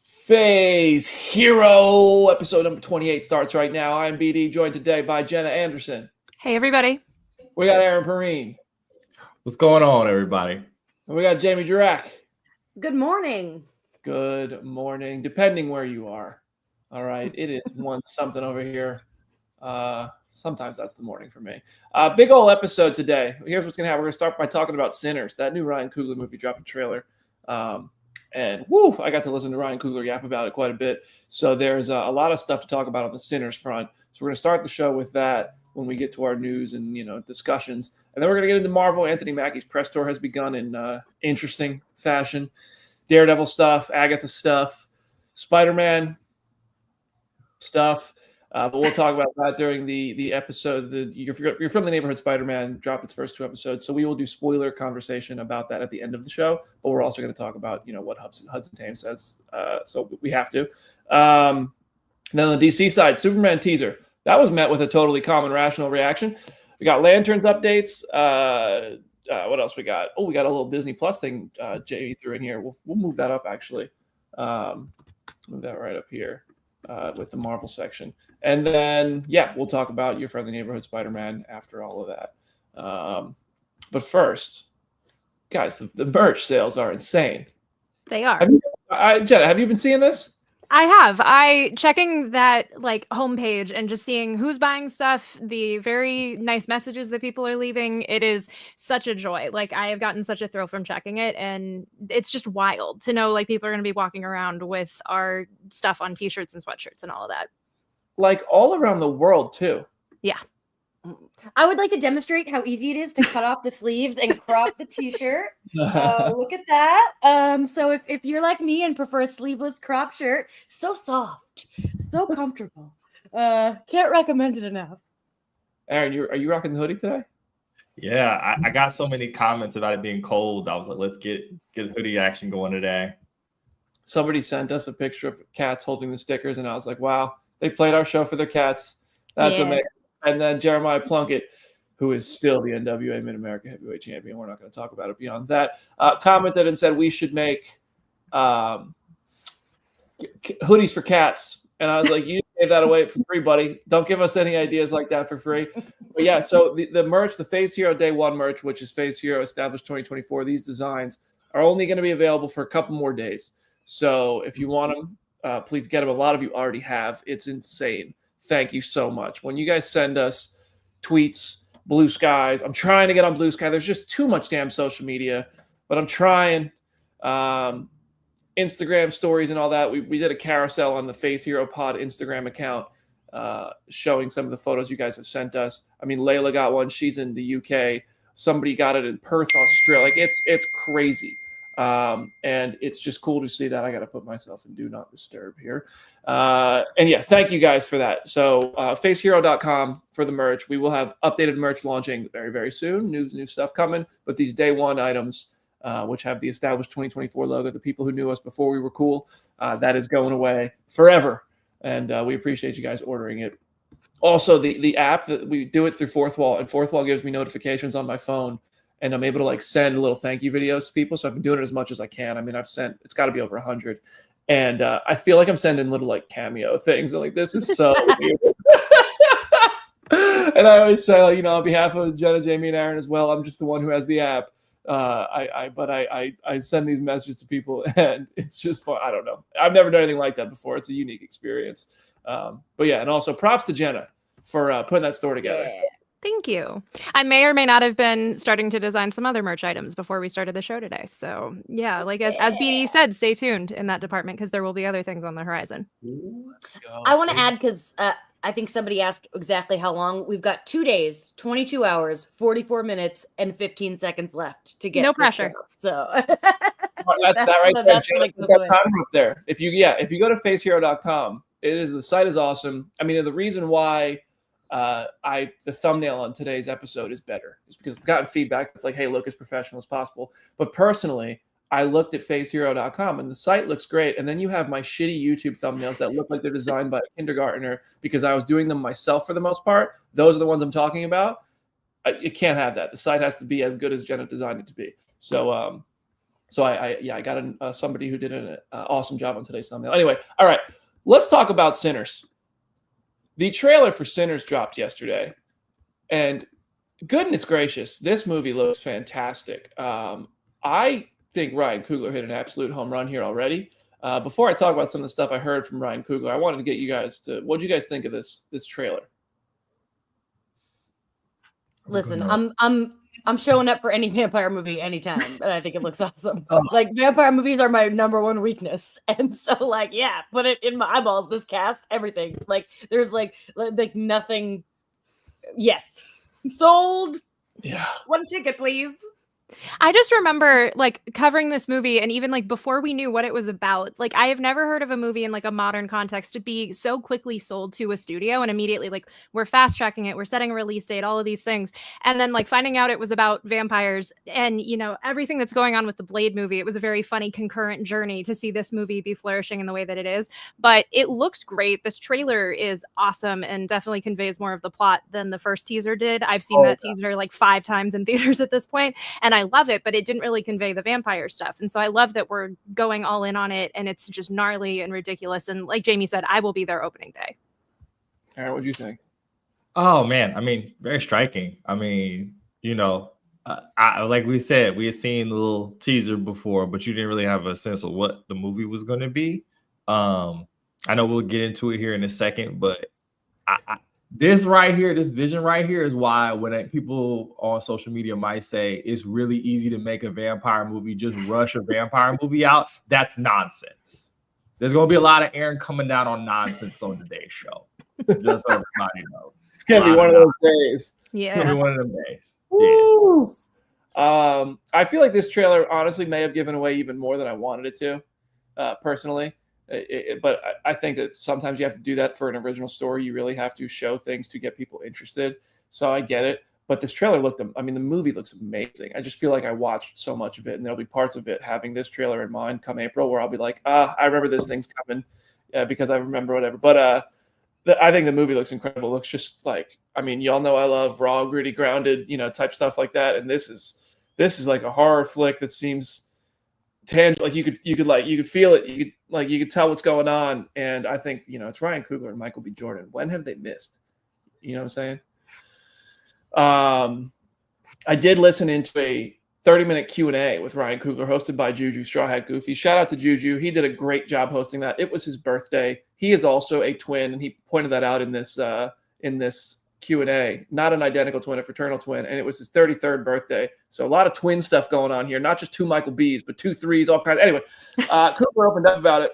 Phase Hero episode number 28 starts right now. I'm BD, joined today by Jenna Anderson. Hey, everybody. We got Aaron Perrine. What's going on, everybody? And we got Jamie Durack. Good morning. Good morning, depending where you are. All right, it is one something over here. Sometimes that's the morning for me. Big old episode today. Here's what's going to happen. We're going to start by talking about Sinners, that new Ryan Coogler movie dropped a trailer. And I got to listen to Ryan Coogler yap about it quite a bit. So there's a lot of stuff to talk about on the Sinners front. So we're going to start the show with that when we get to our news and, discussions. And then we're going to get into Marvel. Anthony Mackie's press tour has begun in interesting fashion. Daredevil stuff, Agatha stuff, Spider-Man stuff. But we'll talk about that during the episode. Your From the Neighborhood Spider-Man dropped its first 2 episodes, so we will do spoiler conversation about that at the end of the show. But we're also going to talk about what Hudson Tame says. So we have to. Then on the DC side, Superman teaser that was met with a totally calm and rational reaction. We got Lanterns updates. What else we got? Oh, we got a little Disney Plus thing. Jamie threw in here. We'll move that up actually. Move that right up here. With the Marvel section. And then, we'll talk about Your Friendly Neighborhood Spider-Man after all of that. But first, guys, the merch sales are insane. They are. Jenna, have you been seeing this? I have. Checking that homepage and just seeing who's buying stuff, the very nice messages that people are leaving. It is such a joy. I have gotten such a thrill from checking it, and it's just wild to know people are going to be walking around with our stuff on t-shirts and sweatshirts and all of that. All around the world too. Yeah. I would like to demonstrate how easy it is to cut off the sleeves and crop the t-shirt. Look at that. So if you're like me and prefer a sleeveless crop shirt, so soft, so comfortable. Can't recommend it enough. Aaron, are you rocking the hoodie today? Yeah, I got so many comments about it being cold. I was like, let's get hoodie action going today. Somebody sent us a picture of cats holding the stickers, and I was like, wow, they played our show for their cats. That's amazing. And then Jeremiah Plunkett, who is still the NWA Mid-America Heavyweight Champion, we're not going to talk about it beyond that, commented and said we should make hoodies for cats. And I was like, you gave that away for free, buddy. Don't give us any ideas like that for free. But yeah, so the merch, the Phase Hero Day 1 merch, which is Phase Hero Established 2024, these designs are only going to be available for a couple more days. So if you want them, please get them. A lot of you already have. It's insane. Thank you so much. When you guys send us tweets, Blue Skies, I'm trying to get on Blue Sky. There's just too much damn social media, but I'm trying. Instagram stories and all that. We did a carousel on the Faith Hero Pod Instagram account showing some of the photos you guys have sent us. I mean, Layla got one. She's in the UK. Somebody got it in Perth, Australia. It's crazy. And it's just cool to see that. I got to put myself in Do Not Disturb here. And thank you guys for that. So facehero.com for the merch. We will have updated merch launching very, very soon. New stuff coming. But these day 1 items, which have the established 2024 logo, the people who knew us before we were cool, that is going away forever. And we appreciate you guys ordering it. Also, the app that we do it through Fourth Wall, and Fourth Wall gives me notifications on my phone. And I'm able to send little thank you videos to people. So I've been doing it as much as I can. I mean, it's got to be over 100. And I feel like I'm sending little cameo things. I'm like, this is so weird. And I always say, on behalf of Jenna, Jamie, and Aaron as well, I'm just the one who has the app. I send these messages to people, and it's just fun. I don't know. I've never done anything like that before. It's a unique experience. And also props to Jenna for putting that store together. Yeah. Thank you. I may or may not have been starting to design some other merch items before we started the show today. So as BD said, stay tuned in that department because there will be other things on the horizon. Let's go. I want to add because I think somebody asked exactly how long. We've got 2 days, 22 hours, 44 minutes, and 15 seconds left to get. No pressure. So that's that right there. Jenna, put that timer up there. If you go to facehero.com, the site is awesome. I mean, the reason why the thumbnail on today's episode is better is because I've gotten feedback that's like, hey, look as professional as possible. But personally, I looked at facehero.com and the site looks great. And then you have my shitty YouTube thumbnails that look like they're designed by a kindergartner because I was doing them myself for the most part. Those are the ones I'm talking about. it can't have that. The site has to be as good as Jenna designed it to be. So I got somebody who did an awesome job on today's thumbnail. Anyway, all right, let's talk about Sinners. The trailer for Sinners dropped yesterday, and goodness gracious, this movie looks fantastic. I think Ryan Coogler hit an absolute home run here already. Before I talk about some of the stuff I heard from Ryan Coogler, I wanted to get you guys to, what do you guys think of this trailer? Listen, I'm showing up for any vampire movie anytime, and I think it looks awesome. Oh. Like, vampire movies are my number one weakness, and so like, yeah, put it in my eyeballs. This cast, everything. Like, there's like nothing. Yes, sold. Yeah. One ticket, please. I just remember like covering this movie, and even like before we knew what it was about, like I have never heard of a movie in like a modern context to be so quickly sold to a studio, and immediately like we're fast tracking it, we're setting a release date, all of these things, and then like finding out it was about vampires, and you know everything that's going on with the Blade movie. It was a very funny concurrent journey to see this movie be flourishing in the way that it is. But it looks great. This trailer is awesome and definitely conveys more of the plot than the first teaser did. I've seen that teaser like 5 times in theaters at this point, and I love it, but it didn't really convey the vampire stuff. And so I love that we're going all in on it, and it's just gnarly and ridiculous. And like Jamie said, I will be there opening day. Aaron, what do you think? Oh man, I mean, very striking. I mean, you know, like we said, we had seen the little teaser before, but you didn't really have a sense of what the movie was going to be. I know we'll get into it here in a second, but this right here, this vision right here is why when people on social media might say it's really easy to make a vampire movie, just rush a vampire movie out. That's nonsense. There's going to be a lot of Aaron coming down on nonsense on today's show. Just so everybody knows. It's going to be one of those days. Yeah. It's going to be one of them days. Woo! Yeah. I feel like this trailer honestly may have given away even more than I wanted it to, personally. But I think that sometimes you have to do that for an original story. You really have to show things to get people interested. So I get it. But this trailer the movie looks amazing. I just feel like I watched so much of it, and there'll be parts of it having this trailer in mind come April where I'll be like, I remember this thing's coming because I remember whatever. But I think the movie looks incredible. It looks just like, I mean, y'all know I love raw, gritty, grounded, type stuff like that. And this is like a horror flick that seems tangible. Like you could feel it. You could tell what's going on. And I think, it's Ryan Coogler and Michael B. Jordan. When have they missed? You know what I'm saying? I did listen into a 30-minute Q&A with Ryan Coogler hosted by Juju Straw Hat Goofy. Shout out to Juju. He did a great job hosting that. It was his birthday. He is also a twin, and he pointed that out in this Q&A. Not an identical twin, a fraternal twin, and it was his 33rd birthday. So a lot of twin stuff going on here. Not just 2 Michael B's, but 2 3s, all kinds. Anyway, Coogler opened up about it,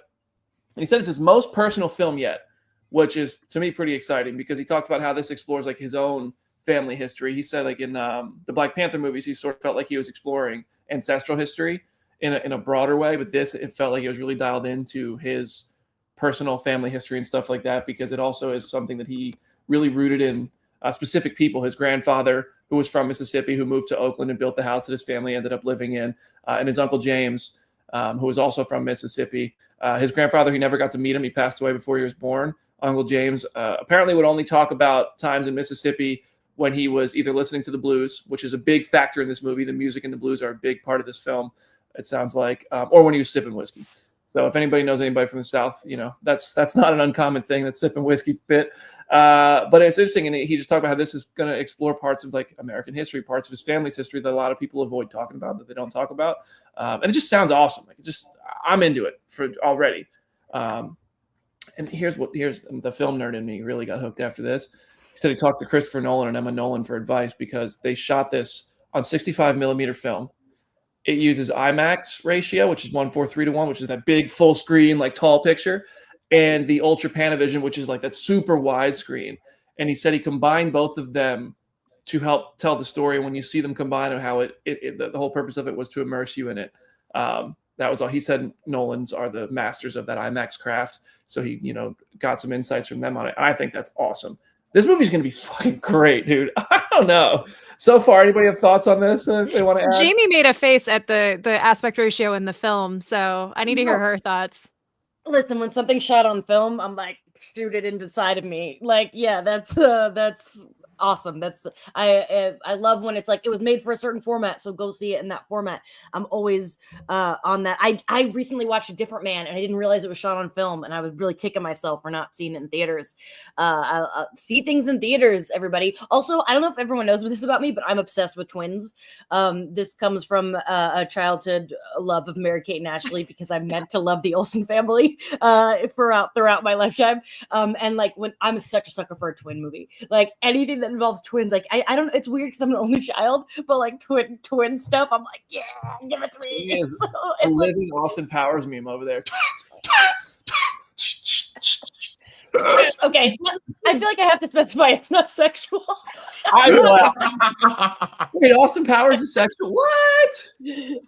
and he said it's his most personal film yet, which is, to me, pretty exciting because he talked about how this explores like his own family history. He said like in the Black Panther movies, he sort of felt like he was exploring ancestral history in a broader way, but it felt like it was really dialed into his personal family history and stuff like that, because it also is something that he really rooted in specific people. His grandfather, who was from Mississippi, who moved to Oakland and built the house that his family ended up living in, and his uncle James, who was also from Mississippi. His grandfather, he never got to meet him. He passed away before he was born. Uncle James apparently would only talk about times in Mississippi when he was either listening to the blues, which is a big factor in this movie. The music and the blues are a big part of this film, it sounds like, or when he was sipping whiskey. So if anybody knows anybody from the South, that's not an uncommon thing, that sipping whiskey bit. But it's interesting, and he just talked about how this is going to explore parts of like American history, parts of his family's history that a lot of people avoid talking about, that they don't talk about. And it just sounds awesome. Like I'm into it for already. And here's the film nerd in me really got hooked after this. He said he talked to Christopher Nolan and Emma Nolan for advice because they shot this on 65 millimeter film. It uses IMAX ratio, which is 1:4:3:1, which is that big full screen, like tall picture, and the Ultra Panavision, which is like that super wide screen. And he said he combined both of them to help tell the story. And when you see them combine, and how the whole purpose of it was to immerse you in it. That was all. He said Nolan's are the masters of that IMAX craft. So he, got some insights from them on it. I think that's awesome. This movie's going to be fucking great, dude. I don't know. So far, anybody have thoughts on this? They want to add? Jamie made a face at the aspect ratio in the film, so I need to hear her thoughts. Listen, when something's shot on film, I'm like, shoot it inside of me. Like, yeah, that's awesome. That's I love when it's like it was made for a certain format, so go see it in that format. I'm always on that. I recently watched A Different Man, and I didn't realize it was shot on film, and I was really kicking myself for not seeing it in theaters. I see things in theaters, everybody. Also, I don't know if everyone knows this about me, but I'm obsessed with twins. This comes from a childhood love of Mary Kate and Ashley, because I meant to love the Olsen family throughout my lifetime. And like when I'm such a sucker for a twin movie, like anything that involves twins, like I don't, it's weird because I'm an only child, but like twin stuff, I'm like, yeah, give it to me. Is So a it's like, living Austin Powers meme over there. okay, I feel like I have to specify it's not sexual. I laugh. Wait, Austin Powers is sexual? What? I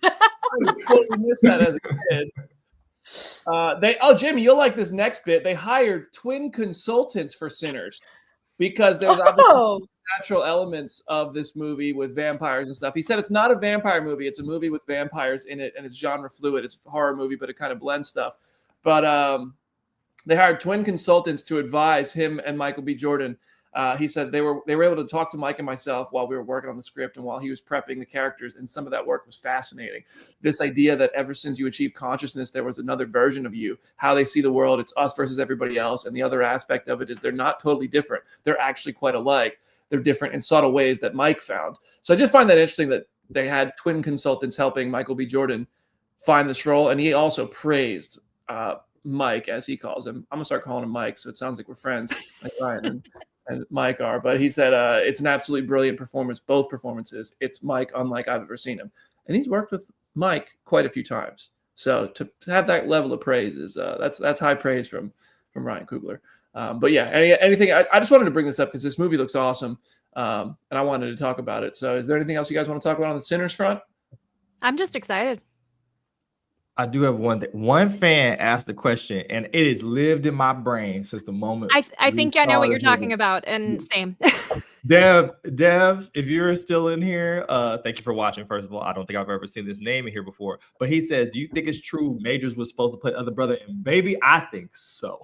totally missed that as a kid. Jimmy, you'll like this next bit. They hired twin consultants for Sinners because there's obviously natural elements of this movie with vampires and stuff. He said it's not a vampire movie; it's a movie with vampires in it, and it's genre fluid. It's a horror movie, but it kind of blends stuff. But they hired twin consultants to advise him and Michael B. Jordan. He said they were able to talk to Mike and myself while we were working on the script and while he was prepping the characters, and some of that work was fascinating. This idea that ever since you achieve consciousness, there was another version of you, how they see the world, it's us versus everybody else. And the other aspect of it is they're not totally different. They're actually quite alike. They're different in subtle ways that Mike found. So I just find that interesting that they had twin consultants helping Michael B. Jordan find this role. And he also praised Mike, as he calls him. I'm gonna start calling him Mike, so it sounds like we're friends, like Ryan and Mike are. But he said it's an absolutely brilliant performance, both performances. It's Mike unlike I've ever seen him, and he's worked with Mike quite a few times. So to have that level of praise is that's high praise from Ryan Coogler. But yeah, anything. I just wanted to bring this up because this movie looks awesome, and I wanted to talk about it. So is there anything else you guys want to talk about on the Sinners front? I'm just excited. I do have one thing. One fan asked the question, and it has lived in my brain since the moment. I think I know what you're talking about, and same. Dev, if you're still in here, thank you for watching. First of all, I don't think I've ever seen this name in here before, but he says, "Do you think it's true Majors was supposed to play other brother?" And baby, I think so.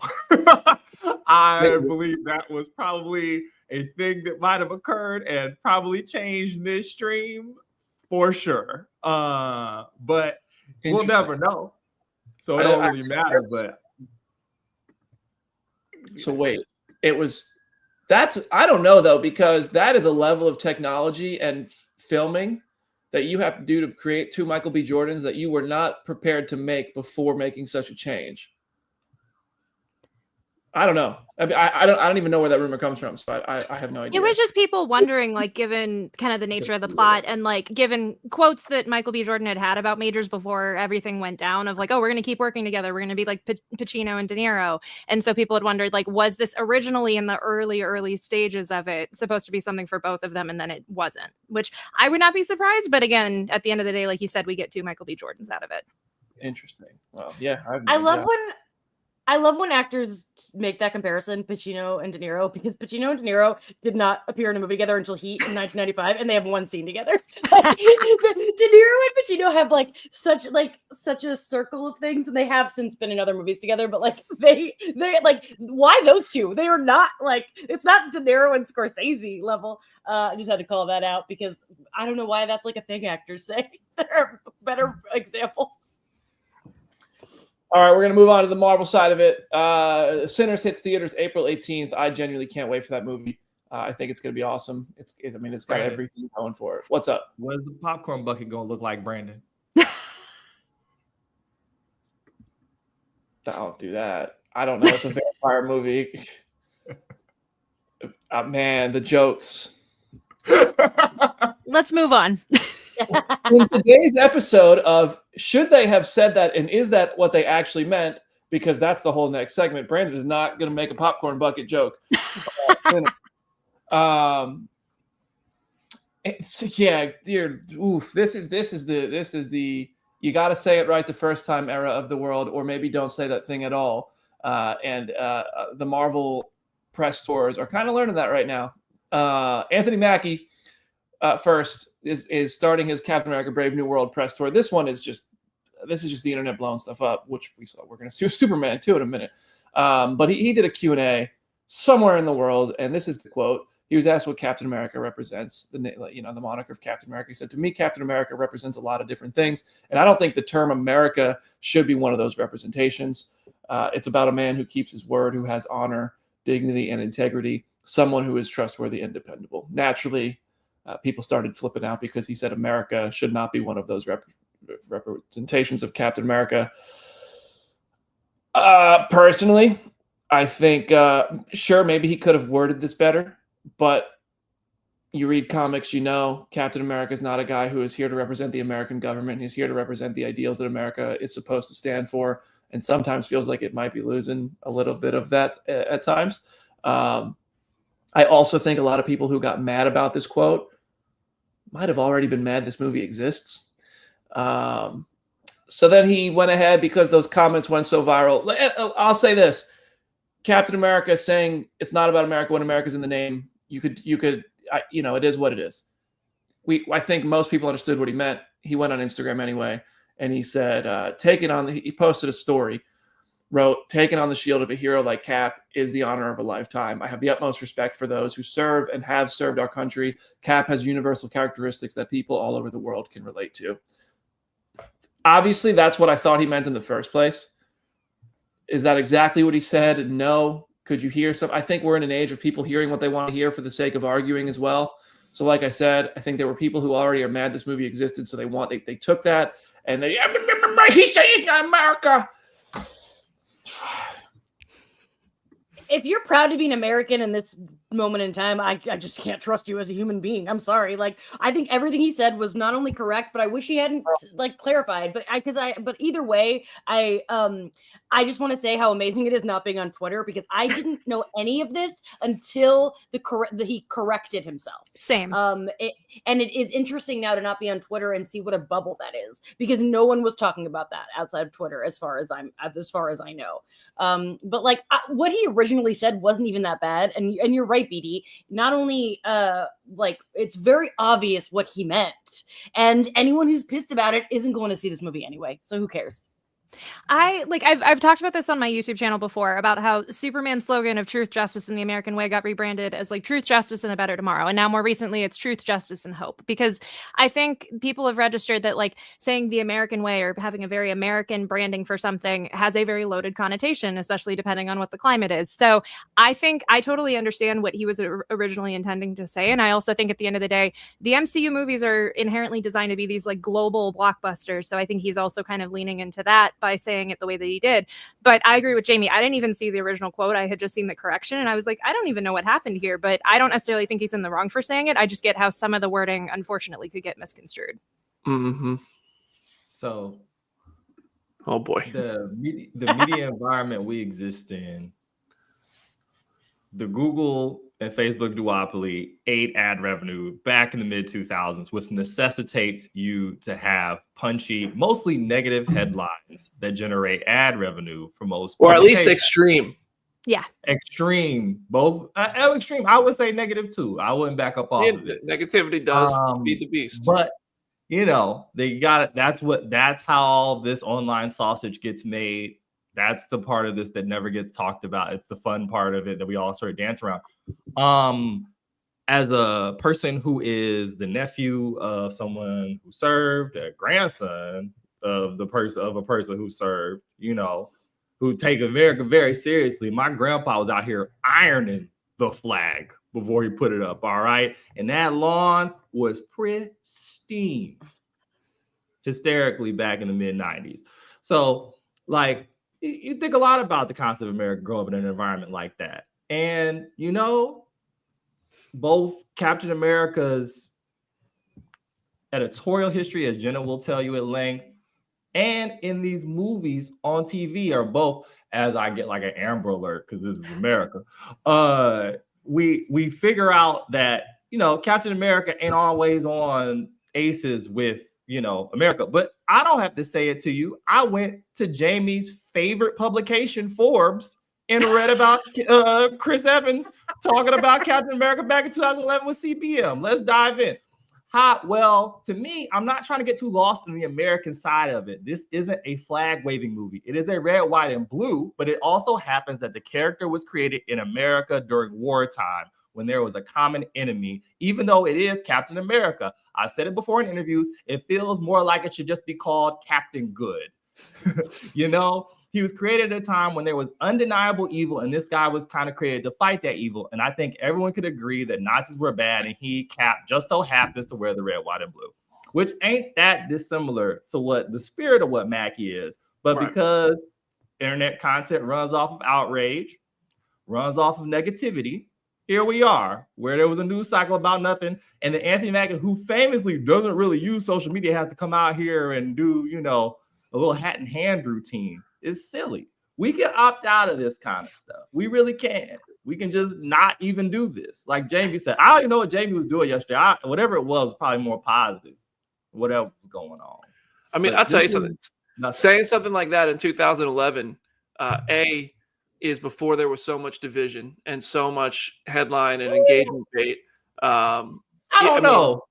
I believe that was probably a thing that might have occurred and probably changed midstream for sure. But we'll never know, so it don't really matter. But so wait, I don't know though, because that is a level of technology and filming that you have to do to create two Michael B. Jordans that you were not prepared to make before making such a change. I don't know. I mean, I don't even know where that rumor comes from, so I have no idea. It was just people wondering, like, given kind of the nature of the plot and like given quotes that Michael B. Jordan had about Majors before everything went down of like, oh, we're going to keep working together. We're going to be like Pacino and De Niro. And so people had wondered, like, was this originally in the early stages of it supposed to be something for both of them? And then it wasn't, which I would not be surprised. But again, at the end of the day, like you said, we get two Michael B. Jordans out of it. Interesting. Well, yeah. I love when actors make that comparison, Pacino and De Niro, because Pacino and De Niro did not appear in a movie together until Heat in 1995, and they have one scene together. Like, De Niro and Pacino have such a circle of things, and they have since been in other movies together. But like they like, why those two? They are not like, it's not De Niro and Scorsese level. I just had to call that out because I don't know why that's like a thing actors say. There are better examples. All right, we're going to move on to the Marvel side of it. Sinners hits theaters April 18th. I genuinely can't wait for that movie. I think it's going to be awesome. It's got everything going for it. What's up? What is the popcorn bucket going to look like, Brandon? Don't do that. I don't know. It's a vampire movie. Man, the jokes. Let's move on. In today's episode of Should They Have Said That and Is That What They Actually Meant? Because that's the whole next segment. Brandon is not going to make a popcorn bucket joke. This is the you got to say it right the first time era of the world, or maybe don't say that thing at all. And the Marvel press tours are kind of learning that right now. Anthony Mackie first is starting his Captain America Brave New World press tour. This is just the internet blowing stuff up, which we saw. We're going to see Superman 2 in a minute. But he did a Q&A somewhere in the world, and this is the quote. He was asked what Captain America represents, the moniker of Captain America. He said, to me, Captain America represents a lot of different things. And I don't think the term America should be one of those representations. It's about a man who keeps his word, who has honor, dignity, and integrity, someone who is trustworthy and dependable. Naturally, people started flipping out because he said America should not be one of those representations of Captain America. Personally, I think, sure, maybe he could have worded this better, but you read comics, Captain America is not a guy who is here to represent the American government. He's here to represent the ideals that America is supposed to stand for, and sometimes feels like it might be losing a little bit of that at times. I also think a lot of people who got mad about this quote might have already been mad this movie exists. So then he went ahead, because those comments went so viral. I'll say this. Captain America saying it's not about America when America's in the name. It is what it is. I think most people understood what he meant. He went on Instagram anyway, and he said, he posted a story, wrote, taking on the shield of a hero like Cap is the honor of a lifetime. I have the utmost respect for those who serve and have served our country. Cap has universal characteristics that people all over the world can relate to. Obviously, that's what I thought he meant in the first place. Is that exactly what he said? No. Could you hear some? I think we're in an age of people hearing what they want to hear for the sake of arguing as well. So like I said, I think there were people who already are mad this movie existed, so they took that and he said he's not America. If you're proud to be an American in this moment in time, I just can't trust you as a human being. I'm sorry. Like, I think everything he said was not only correct, but I wish he hadn't clarified. But either way, I just want to say how amazing it is not being on Twitter, because I didn't know any of this until he corrected himself. Same. It is interesting now to not be on Twitter and see what a bubble that is, because no one was talking about that outside of Twitter, as far as I know. But what he originally said wasn't even that bad, and you're right, BD. Not only it's very obvious what he meant, and anyone who's pissed about it isn't going to see this movie anyway, so who cares? I've talked about this on my YouTube channel before, about how Superman's slogan of truth, justice, and the American way got rebranded as truth, justice, and a better tomorrow. And now more recently it's truth, justice, and hope, because I think people have registered that saying the American way or having a very American branding for something has a very loaded connotation, especially depending on what the climate is. So I think I totally understand what he was originally intending to say. And I also think at the end of the day, the MCU movies are inherently designed to be these global blockbusters. So I think he's also kind of leaning into that by saying it the way that he did. But I agree with Jamie. I didn't even see the original quote. I had just seen the correction, and I was like, I don't even know what happened here, but I don't necessarily think he's in the wrong for saying it. I just get how some of the wording, unfortunately, could get misconstrued. Mm-hmm. So, oh boy, the media environment we exist in, the Google and Facebook duopoly ate ad revenue back in the mid-2000s, which necessitates you to have punchy, mostly negative headlines that generate ad revenue for most. Or at least extreme. Yeah. Extreme. Both extreme. I would say negative too. I wouldn't back up off of it. Negativity does feed the beast. But they got it. That's how this online sausage gets made. That's the part of this that never gets talked about. It's the fun part of it that we all sort of dance around. As a person who is the nephew of someone who served, a grandson of a person who served, who take America very seriously. My grandpa was out here ironing the flag before he put it up. All right. And that lawn was pristine, hysterically back in the mid-90s. So you think a lot about the concept of America growing up in an environment like that. And, both Captain America's editorial history, as Jenna will tell you at length, and in these movies on TV are both, as I get an Amber Alert, because this is America, we figure out that, Captain America ain't always on aces with, America. But I don't have to say it to you. I went to Jamie's favorite publication, Forbes, and read about Chris Evans talking about Captain America back in 2011 with CBM. Let's dive in. Well, to me, I'm not trying to get too lost in the American side of it. This isn't a flag-waving movie. It is a red, white, and blue, but it also happens that the character was created in America during wartime, when there was a common enemy, even though it is Captain America. I said it before in interviews. It feels more like it should just be called Captain Good. You know, he was created at a time when there was undeniable evil, and this guy was kind of created to fight that evil. And I think everyone could agree that Nazis were bad, and he, Cap, just so happens to wear the red, white, and blue, which ain't that dissimilar to what the spirit of what Mackie is. But because internet content runs off of outrage, runs off of negativity, here we are, where there was a news cycle about nothing, and the Anthony Mackie, who famously doesn't really use social media, has to come out here and do, you know, a little hat in hand routine. Is silly. We can opt out of this kind of stuff. We really can. We can just not even do this. Like Jamie said, I don't even know what Jamie was doing yesterday. Whatever it was probably more positive. Whatever was going on. I mean, I'll tell you something. Saying something like that in 2011, is before there was so much division and so much headline and engagement bait. I don't know.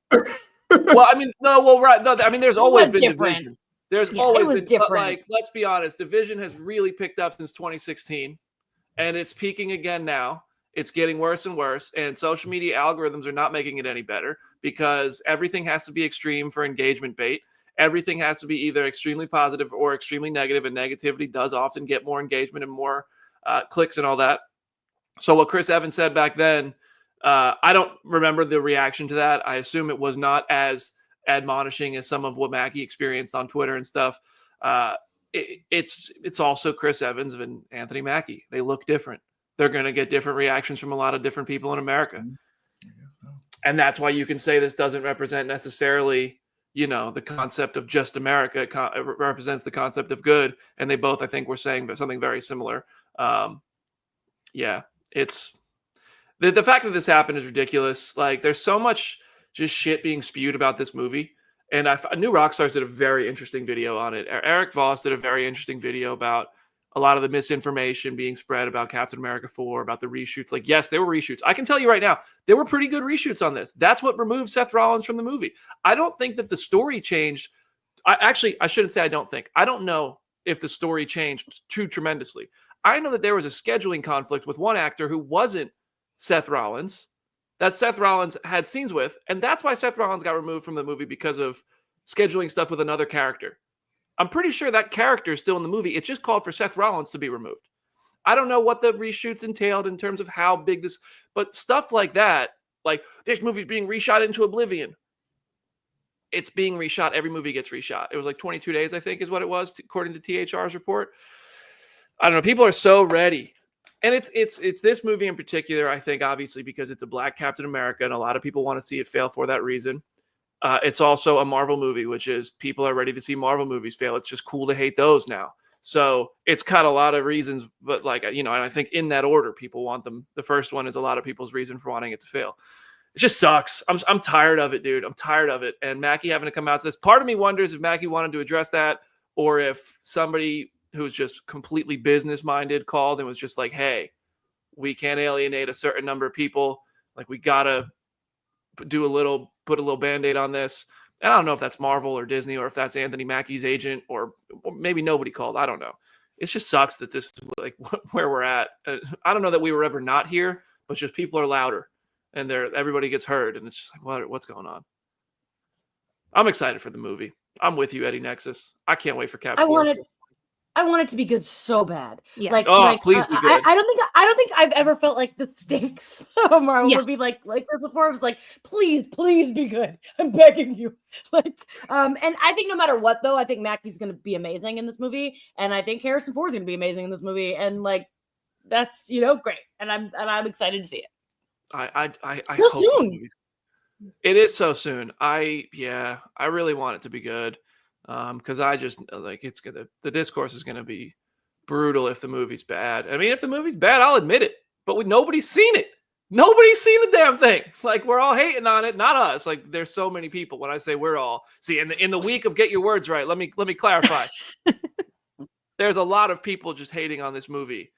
Well, I mean, no, well, right. No, I mean, there's always been division. There's always been different. Like, let's be honest, division has really picked up since 2016, and it's peaking again now. It's getting worse and worse, and social media algorithms are not making it any better because everything has to be extreme for engagement bait. Everything has to be either extremely positive or extremely negative, and negativity does often get more engagement and more clicks and all that. So what Chris Evans said back then, I don't remember the reaction to that. I assume it was not as admonishing as some of what Mackie experienced on Twitter and stuff. It's also Chris Evans and Anthony Mackie. They look different. They're going to get different reactions from a lot of different people in America. And that's why you can say this doesn't represent necessarily, you know, the concept of just America. It represents the concept of good. And they both, I think, were saying something very similar. It's the fact that this happened is ridiculous. Like, there's so much just shit being spewed about this movie. And I knew Rockstars did a very interesting video on it. Eric Voss did a very interesting video about a lot of the misinformation being spread about Captain America 4, about the reshoots. Like, yes, there were reshoots. I can tell you right now, there were pretty good reshoots on this. That's what removed Seth Rollins from the movie. I don't think that the story changed. I shouldn't say I don't think. I don't know if the story changed too tremendously. I know that there was a scheduling conflict with one actor who wasn't Seth Rollins, that Seth Rollins had scenes with, and that's why Seth Rollins got removed from the movie, because of scheduling stuff with another character. I'm pretty sure that character is still in the movie. It just called for Seth Rollins to be removed. I don't know what the reshoots entailed in terms of how big this, but stuff like that, like this movie's being reshot into oblivion. It's being reshot. Every movie gets reshot. It was like 22 days, I think, is what it was, according to THR's report. I don't know. People are so ready. And it's this movie in particular, I think, obviously, because it's a Black Captain America, and a lot of people want to see it fail for that reason. It's also a Marvel movie, which is people are ready to see Marvel movies fail. It's just cool to hate those now. So it's got a lot of reasons, but like, you know, and I think in that order, people want them. The first one is a lot of people's reason for wanting it to fail. It just sucks. I'm tired of it, dude. I'm tired of it. And Mackie having to come out to this. Part of me wonders if Mackie wanted to address that, or if somebody who's just completely business-minded called and was just like, hey, we can't alienate a certain number of people. Like, we got to put a little Band-Aid on this. And I don't know if that's Marvel or Disney, or if that's Anthony Mackie's agent, or maybe nobody called. I don't know. It just sucks that this is like where we're at. I don't know that we were ever not here, but just people are louder, and everybody gets heard. And it's just like, what's going on? I'm excited for the movie. I'm with you, Eddie Nexus. I can't wait for Cap 4. I want it to be good so bad. Yeah. Please be good. I don't think I've ever felt like the stakes of Marvel would be like this before. I was like, please be good. I'm begging you. And I think no matter what, though, I think Mackie's going to be amazing in this movie, and I think Harrison Ford's going to be amazing in this movie, and like that's great, and I'm excited to see it. I so hope soon. It is so soon. I really want it to be good. Because I just like the discourse is gonna be brutal if the movie's bad. I mean, if the movie's bad, I'll admit it. But nobody's seen it. Nobody's seen the damn thing. Like, we're all hating on it, not us. Like, there's so many people. When I say we're all, see, in the week of Get Your Words Right, let me clarify. There's a lot of people just hating on this movie,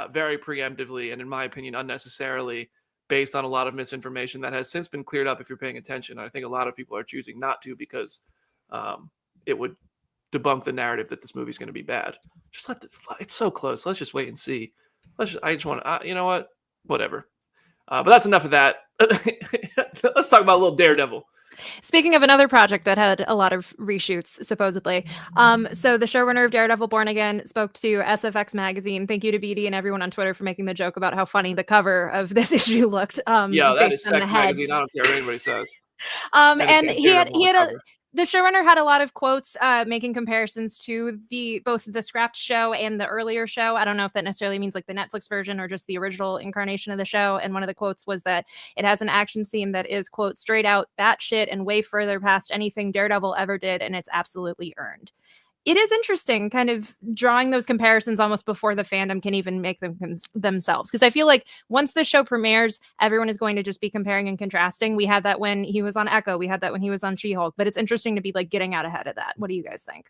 very preemptively, and in my opinion, unnecessarily, based on a lot of misinformation that has since been cleared up if you're paying attention. I think a lot of people are choosing not to because it would debunk the narrative that this movie's going to be bad. Just it's so close. Let's just wait and see. I just want to, you know what? Whatever. But that's enough of that. Let's talk about a little Daredevil. Speaking of another project that had a lot of reshoots, supposedly. So the showrunner of Daredevil Born Again spoke to SFX magazine. Thank you to BD and everyone on Twitter for making the joke about how funny the cover of this issue looked. Yeah, that is based on the Sex head. magazine. I don't care what anybody says. And he had the showrunner had a lot of quotes making comparisons to both the scrapped show and the earlier show. I don't know if that necessarily means like the Netflix version or just the original incarnation of the show. And one of the quotes was that it has an action scene that is, quote, straight out batshit and way further past anything Daredevil ever did, and it's absolutely earned. It is interesting kind of drawing those comparisons almost before the fandom can even make them themselves. Because I feel like once the show premieres, everyone is going to just be comparing and contrasting. We had that when he was on Echo. We had that when he was on She-Hulk. But it's interesting to be like getting out ahead of that. What do you guys think?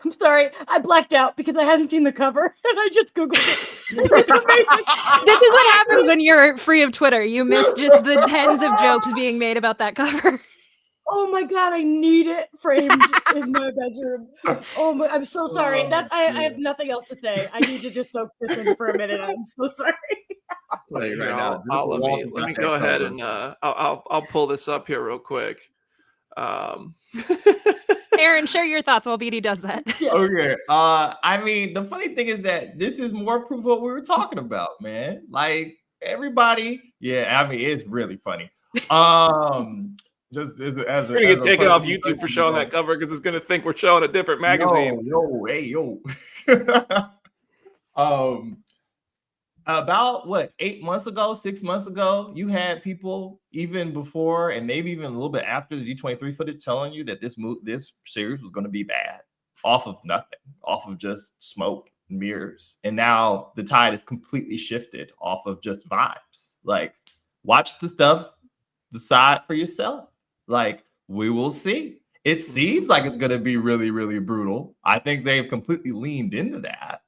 I'm sorry, I blacked out because I hadn't seen the cover and I just Googled it. This is what happens when you're free of Twitter. You miss just the tens of jokes being made about that cover. Oh my god, I need it framed in my bedroom. Oh my, I'm so sorry. I have nothing else to say. I need to just soak this in for a minute. I'm so sorry. Let me go ahead and I'll pull this up here real quick. Aaron, share your thoughts while BD does that. Okay. I mean, the funny thing is that this is more proof of what we were talking about, man. Like everybody, I mean, it's really funny. Just as we're gonna get taken off YouTube for showing that cover because it's gonna think we're showing a different magazine. Yo. About what 6 months ago, you had people even before and maybe even a little bit after the D23 footage telling you that this series was going to be bad off of nothing, off of just smoke and mirrors. And now the tide is completely shifted off of just vibes. Like, watch the stuff, decide for yourself. Like, we will see. It seems like it's going to be really, really brutal. I think they've completely leaned into that.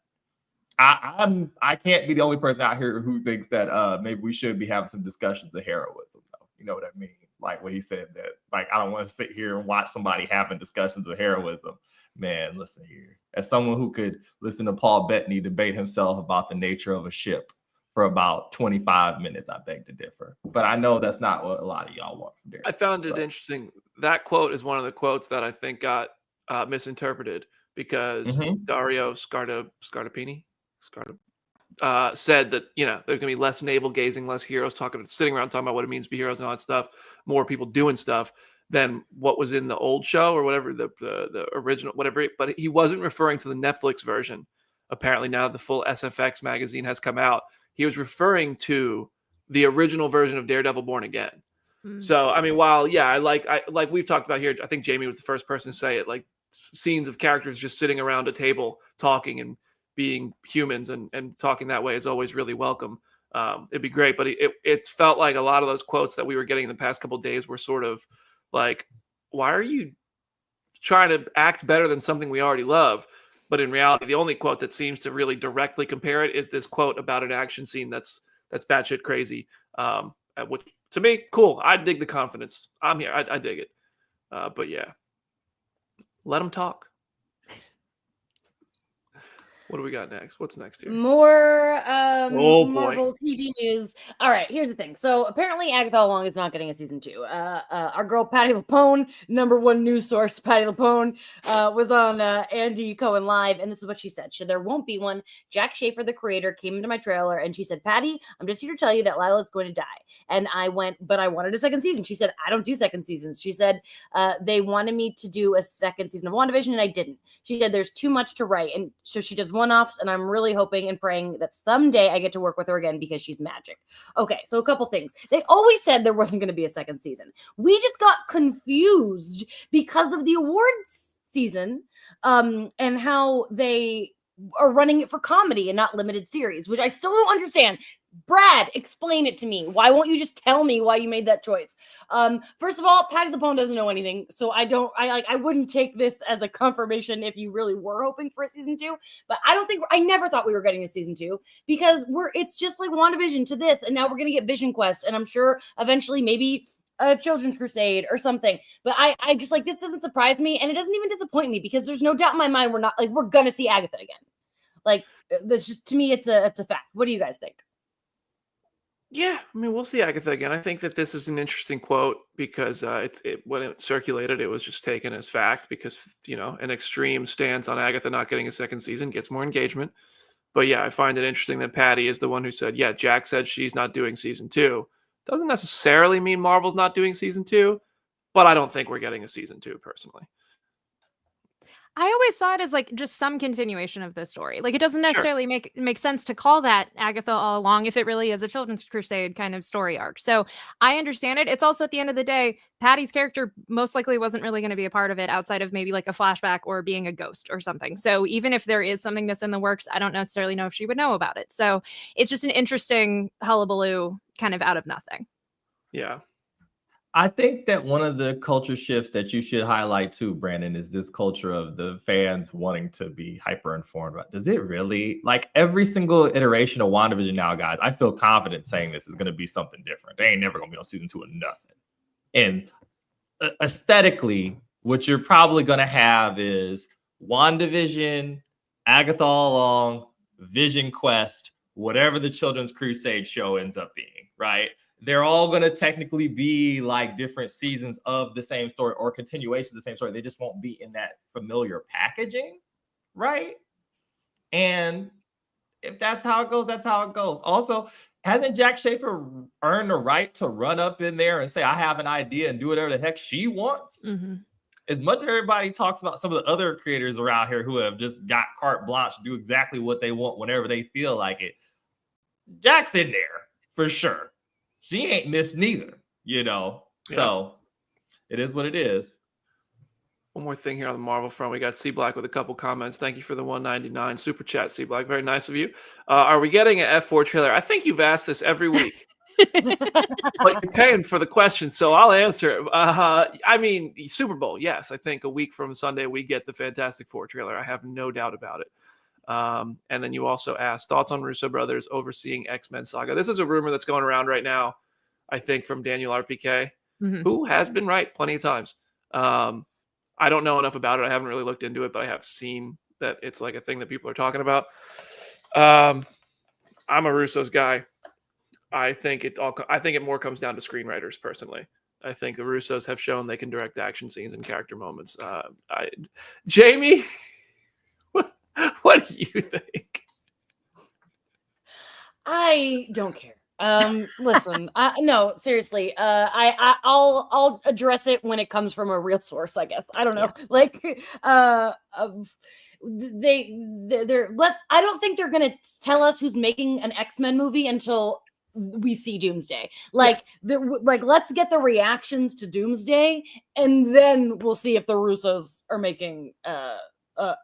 I can't be the only person out here who thinks that maybe we should be having some discussions of heroism, though. You know what I mean? Like what he said, that like I don't want to sit here and watch somebody having discussions of heroism. Man, listen here. As someone who could listen to Paul Bettany debate himself about the nature of a ship for about 25 minutes, I beg to differ. But I know that's not what a lot of y'all want from Daredevil. I found it interesting. That quote is one of the quotes that I think got misinterpreted because Dario Scartapini said that, you know, there's gonna be less navel gazing, less heroes sitting around talking about what it means to be heroes and all that stuff, more people doing stuff than what was in the old show or whatever, the original, whatever. But he wasn't referring to the Netflix version. Apparently now the full SFX magazine has come out. He was referring to the original version of Daredevil Born Again. So I mean, while I like we've talked about here, I think Jamie was the first person to say it, like scenes of characters just sitting around a table talking and being humans and talking that way is always really welcome. It'd be great, but it felt like a lot of those quotes that we were getting in the past couple of days were sort of like, why are you trying to act better than something we already love? But in reality, the only quote that seems to really directly compare it is this quote about an action scene that's batshit crazy. Which to me, cool. I dig the confidence. I'm here. I dig it. But yeah, let them talk. What do we got next? What's next here? More Marvel TV news. All right, here's the thing. So apparently Agatha Long is not getting a season 2. Our girl Patty LuPone, #1 news source, Patty LuPone, was on Andy Cohen Live, and this is what she said. There won't be one. Jack Schaefer, the creator, came into my trailer, and she said, Patty, I'm just here to tell you that Lila's going to die. And I went, but I wanted a second season. She said, I don't do second seasons. She said, they wanted me to do a second season of WandaVision, and I didn't. She said, there's too much to write, and so she does one-offs, and I'm really hoping and praying that someday I get to work with her again because she's magic. Okay, so a couple things. They always said there wasn't going to be a second season. We just got confused because of the awards season and how they are running it for comedy and not limited series, which I still don't understand. Brad, explain it to me. Why won't you just tell me why you made that choice? First of all, Patty LuPone doesn't know anything, so I wouldn't take this as a confirmation if you really were hoping for a season 2. But I never thought we were getting a season 2 because it's just like WandaVision to this, and now we're gonna get Vision Quest, and I'm sure eventually maybe a Children's Crusade or something. But I just like, this doesn't surprise me, and it doesn't even disappoint me because there's no doubt in my mind we're gonna see Agatha again. Like, that's just, to me, it's a fact. What do you guys think? Yeah, I mean, we'll see Agatha again. I think that this is an interesting quote because when it circulated, it was just taken as fact because, an extreme stance on Agatha not getting a second season gets more engagement. But yeah, I find it interesting that Patty is the one who said, yeah, Jack said she's not doing season 2. Doesn't necessarily mean Marvel's not doing season 2, but I don't think we're getting a season 2 personally. I always saw it as like just some continuation of the story. Like it doesn't Sure. necessarily make sense to call that Agatha all along if it really is a children's crusade kind of story arc. So I understand it. It's also at the end of the day, Patty's character most likely wasn't really going to be a part of it outside of maybe like a flashback or being a ghost or something. So even if there is something that's in the works, I don't necessarily know if she would know about it. So it's just an interesting hullabaloo kind of out of nothing. Yeah. I think that one of the culture shifts that you should highlight too, Brandon, is this culture of the fans wanting to be hyper informed about. Does it really, like every single iteration of WandaVision now, guys, I feel confident saying this is going to be something different. They ain't never going to be on season 2 of nothing. And aesthetically, what you're probably going to have is WandaVision, Agatha All Along, Vision Quest, whatever the Children's Crusade show ends up being, right? They're all going to technically be like different seasons of the same story or continuations of the same story. They just won't be in that familiar packaging, right? And if that's how it goes, that's how it goes. Also, hasn't Jack Schaefer earned the right to run up in there and say, I have an idea and do whatever the heck she wants? Mm-hmm. As much as everybody talks about some of the other creators around here who have just got carte blanche to do exactly what they want whenever they feel like it, Jack's in there for sure. She ain't missed neither, Yeah. So it is what it is. One more thing here on the Marvel front. We got C Black with a couple comments. Thank you for the 199 super chat, C Black. Very nice of you. Are we getting an F4 trailer? I think you've asked this every week. But you're paying for the question, so I'll answer it. I mean, Super Bowl, yes. I think a week from Sunday we get the Fantastic Four trailer. I have no doubt about it. And then you also asked thoughts on Russo brothers overseeing X-Men saga. This is a rumor that's going around right now, I think, from Daniel RPK, who has been right plenty of times. I don't know enough about it. I haven't really looked into it, but I have seen that it's like a thing that people are talking about. I'm a Russo's guy. I think it more comes down to screenwriters personally. I think the Russos have shown they can direct action scenes and character moments. Jamie, what do you think? I don't care. Listen, no, seriously. I'll address it when it comes from a real source, I guess. I don't know. Yeah. Like, I don't think they're gonna tell us who's making an X-Men movie until we see Doomsday. Like, let's get the reactions to Doomsday, and then we'll see if the Russos are making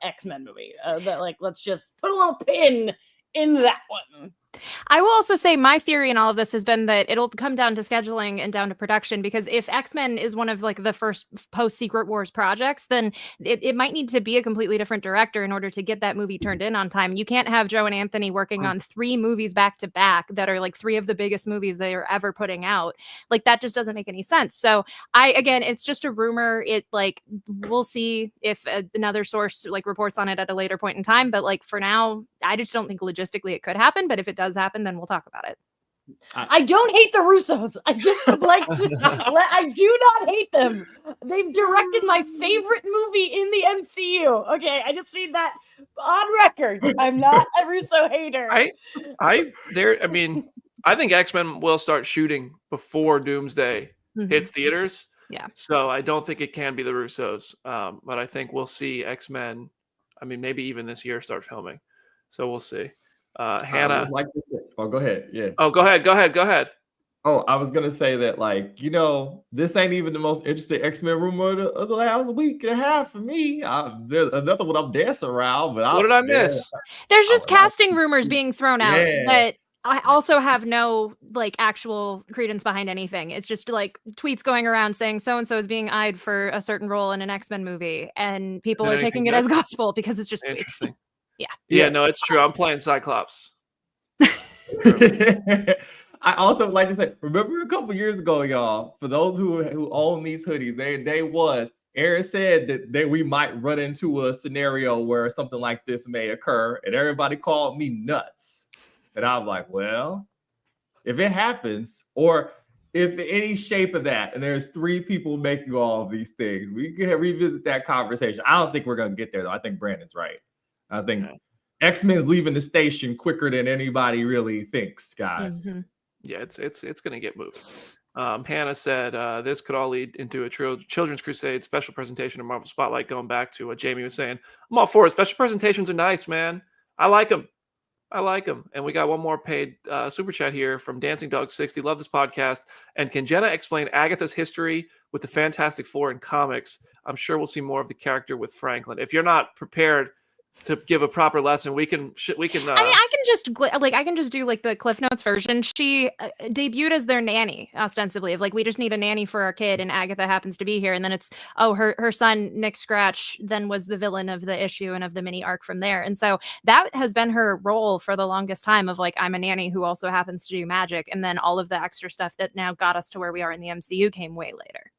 X-Men movie. Let's just put a little pin in that one. I will also say my theory in all of this has been that it'll come down to scheduling and down to production, because if X-Men is one of like the first post Secret Wars projects, then it might need to be a completely different director in order to get that movie turned in on time. You can't have Joe and Anthony working on 3 movies back to back that are like 3 of the biggest movies they are ever putting out. Like, that just doesn't make any sense. So again, it's just a rumor. We'll see if another source like reports on it at a later point in time. But like for now, I just don't think logistically it could happen. But if it does happen, then we'll talk about it. I don't hate the Russos. I just would like to. I do not hate them. They've directed my favorite movie in the MCU. Okay, I just need that on record. I'm not a Russo hater. I think X-Men will start shooting before Doomsday hits theaters. Yeah. So I don't think it can be the Russos. But I think we'll see X-Men. I mean, maybe even this year start filming. So we'll see. Hannah, go ahead. Yeah. Oh, go ahead. Oh, I was gonna say that, this ain't even the most interesting X-Men rumor of the last week and a half for me. There's another one I'm dancing around, but what did I miss? There's just casting rumors being thrown out that I also have no actual credence behind anything. It's just tweets going around saying so-and-so is being eyed for a certain role in an X-Men movie, and people are taking it as gospel because it's just tweets. Yeah, no, it's true. I'm playing Cyclops. I also like to say, remember a couple years ago, y'all, for those who own these hoodies, Aaron said that we might run into a scenario where something like this may occur, and everybody called me nuts. And I'm like, well, If it happens, or if any shape of that, and there's 3 people making all of these things, we can revisit that conversation. I don't think we're going to get there, though. I think Brandon's right. I think X-Men's leaving the station quicker than anybody really thinks, guys. Mm-hmm. Yeah, it's going to get moving. Hannah said this could all lead into a Children's Crusade special presentation of Marvel Spotlight, going back to what Jamie was saying. I'm all for it. Special presentations are nice, man. I like them. And we got one more paid super chat here from Dancing Dog 60. Love this podcast. And can Jenna explain Agatha's history with the Fantastic Four in comics? I'm sure we'll see more of the character with Franklin. If you're not prepared to give a proper lesson, we can. I mean, I can just do like the Cliff Notes version. She debuted as their nanny, ostensibly, of like, we just need a nanny for our kid, and Agatha happens to be here. And then it's her son Nick Scratch then was the villain of the issue and of the mini arc from there. And so that has been her role for the longest time, of like, I'm a nanny who also happens to do magic, and then all of the extra stuff that now got us to where we are in the MCU came way later.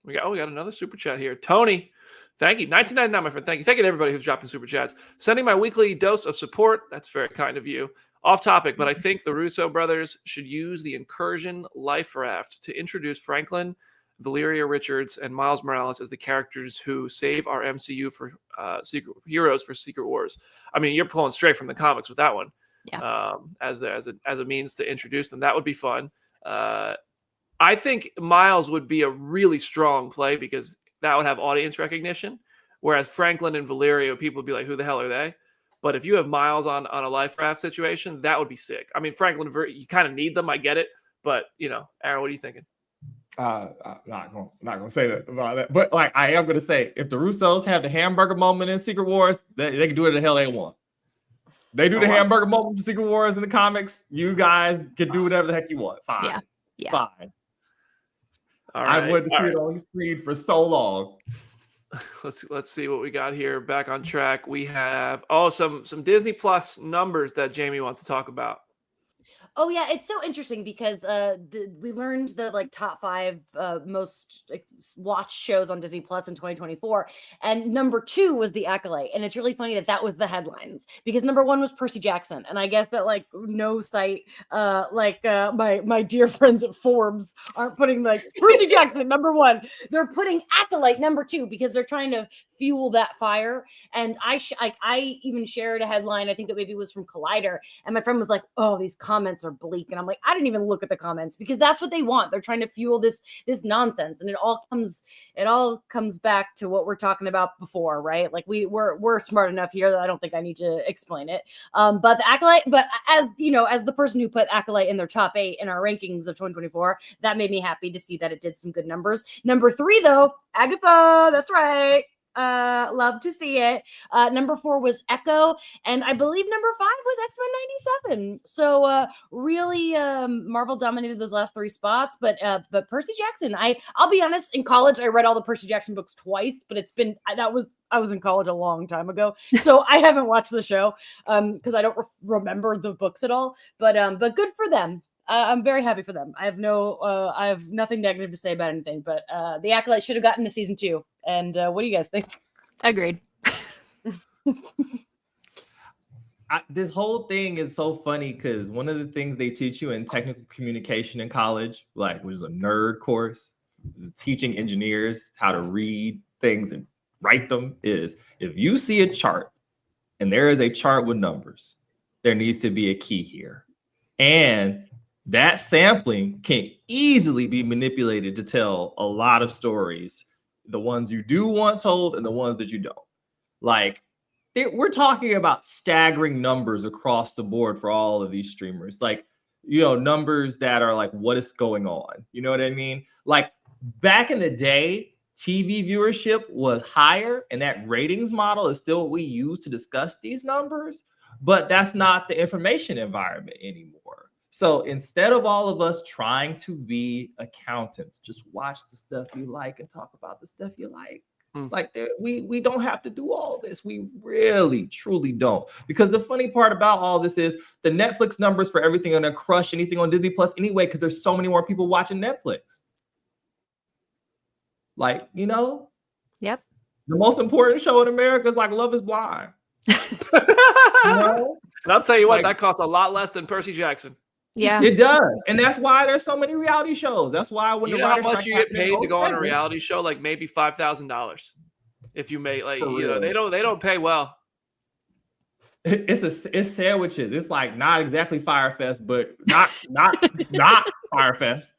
We got another super chat here, Tony. Thank you. 1999, my friend. Thank you. Thank you to everybody who's dropping super chats. Sending my weekly dose of support. That's very kind of you. Off topic, but I think the Russo brothers should use the Incursion Life Raft to introduce Franklin, Valeria Richards, and Miles Morales as the characters who save our MCU for heroes for Secret Wars. I mean, you're pulling straight from the comics with that one. Yeah. As a means to introduce them. That would be fun. I think Miles would be a really strong play because that would have audience recognition, whereas Franklin and Valeria, people would be like, who the hell are they? But if you have Miles on a life raft situation, that would be sick. I mean, Franklin, you kind of need them. I get it. But, Aaron, what are you thinking? I'm not gonna say that about that. But like, I am gonna say, if the Russos have the hamburger moment in Secret Wars, they can do it the hell they want. They do the hamburger moment for Secret Wars in the comics. You guys can do whatever the heck you want. Fine. Yeah. Fine. All right. I wanted to see it on the screen for so long. Let's see what we got here. Back on track. We have some Disney Plus numbers that Jamie wants to talk about. Oh yeah, it's so interesting because we learned the like top 5 most watched shows on Disney Plus in 2024, and number 2 was The Acolyte, and it's really funny that was the headlines because number 1 was Percy Jackson, and I guess that like no site my dear friends at Forbes aren't putting like Percy Jackson number 1. They're putting Acolyte number 2 because they're trying to fuel that fire. And I even shared a headline, I think that maybe it was from Collider, and my friend was like, oh, these comments are bleak. And I'm like, I didn't even look at the comments because that's what they want. They're trying to fuel this nonsense. And it all comes back to what we're talking about before, right? Like we're smart enough here that I don't think I need to explain it. But the Acolyte, but as the person who put Acolyte in their top 8 in our rankings of 2024, that made me happy to see that it did some good numbers. Number 3 though, Agatha, that's right. Love to see it. Number 4 was Echo, and I believe number 5 was X-Men 97. So really Marvel dominated those last 3 spots, but Percy Jackson, I'll be honest, in college I read all the Percy Jackson books twice, but I was in college a long time ago, so I haven't watched the show because I don't remember the books at all, but good for them. I'm very happy for them. I have nothing negative to say about anything, but The Acolyte should have gotten to season 2. And what do you guys think? Agreed. This whole thing is so funny because one of the things they teach you in technical communication in college, which is a nerd course, teaching engineers how to read things and write them, is if you see a chart and there is a chart with numbers, there needs to be a key here. And that sampling can easily be manipulated to tell a lot of stories, the ones you do want told and the ones that you don't. Like, we're talking about staggering numbers across the board for all of these streamers. Like, numbers that are like, what is going on? You know what I mean? Like, back in the day, TV viewership was higher, and that ratings model is still what we use to discuss these numbers, but that's not the information environment anymore. So instead of all of us trying to be accountants, just watch the stuff you like and talk about the stuff you like. Like, we don't have to do all this. We really, truly don't. Because the funny part about all this is the Netflix numbers for everything are going to crush anything on Disney Plus anyway, because there's so many more people watching Netflix. Like, Yep. The most important show in America is like Love is Blind. And I'll tell you what, that costs a lot less than Percy Jackson. Yeah. It does. And that's why there's so many reality shows. That's why when You the know how writer much strike you get happened, paid to oh, go on a segment, reality show? Like maybe $5,000 if you make like For you know real. they don't pay well. It's sandwiches. It's like not exactly Firefest, but not Firefest.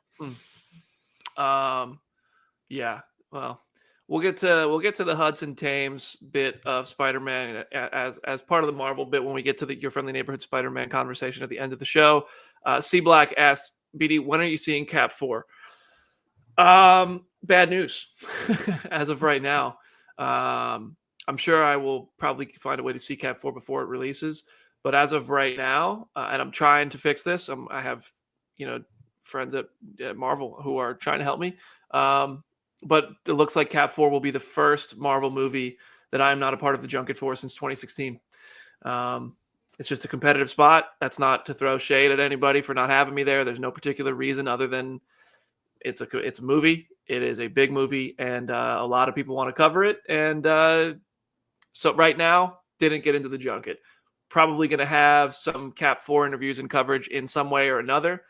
Yeah. Well, we'll get to the Hudson Thames bit of Spider-Man as part of the Marvel bit when we get to the Your Friendly Neighborhood Spider-Man conversation at the end of the show. C Black asks BD, when are you seeing Cap 4? Bad news as of right now. I'm sure I will probably find a way to see Cap 4 before it releases, but as of right now, and I'm trying to fix this. I have, friends at Marvel who are trying to help me. But it looks like Cap 4 will be the first Marvel movie that I am not a part of the junket for since 2016. It's just a competitive spot. That's not to throw shade at anybody for not having me there. There's no particular reason other than it's a movie. It is a big movie, and a lot of people want to cover it. And so right now, didn't get into the junket. Probably going to have some Cap 4 interviews and coverage in some way or another.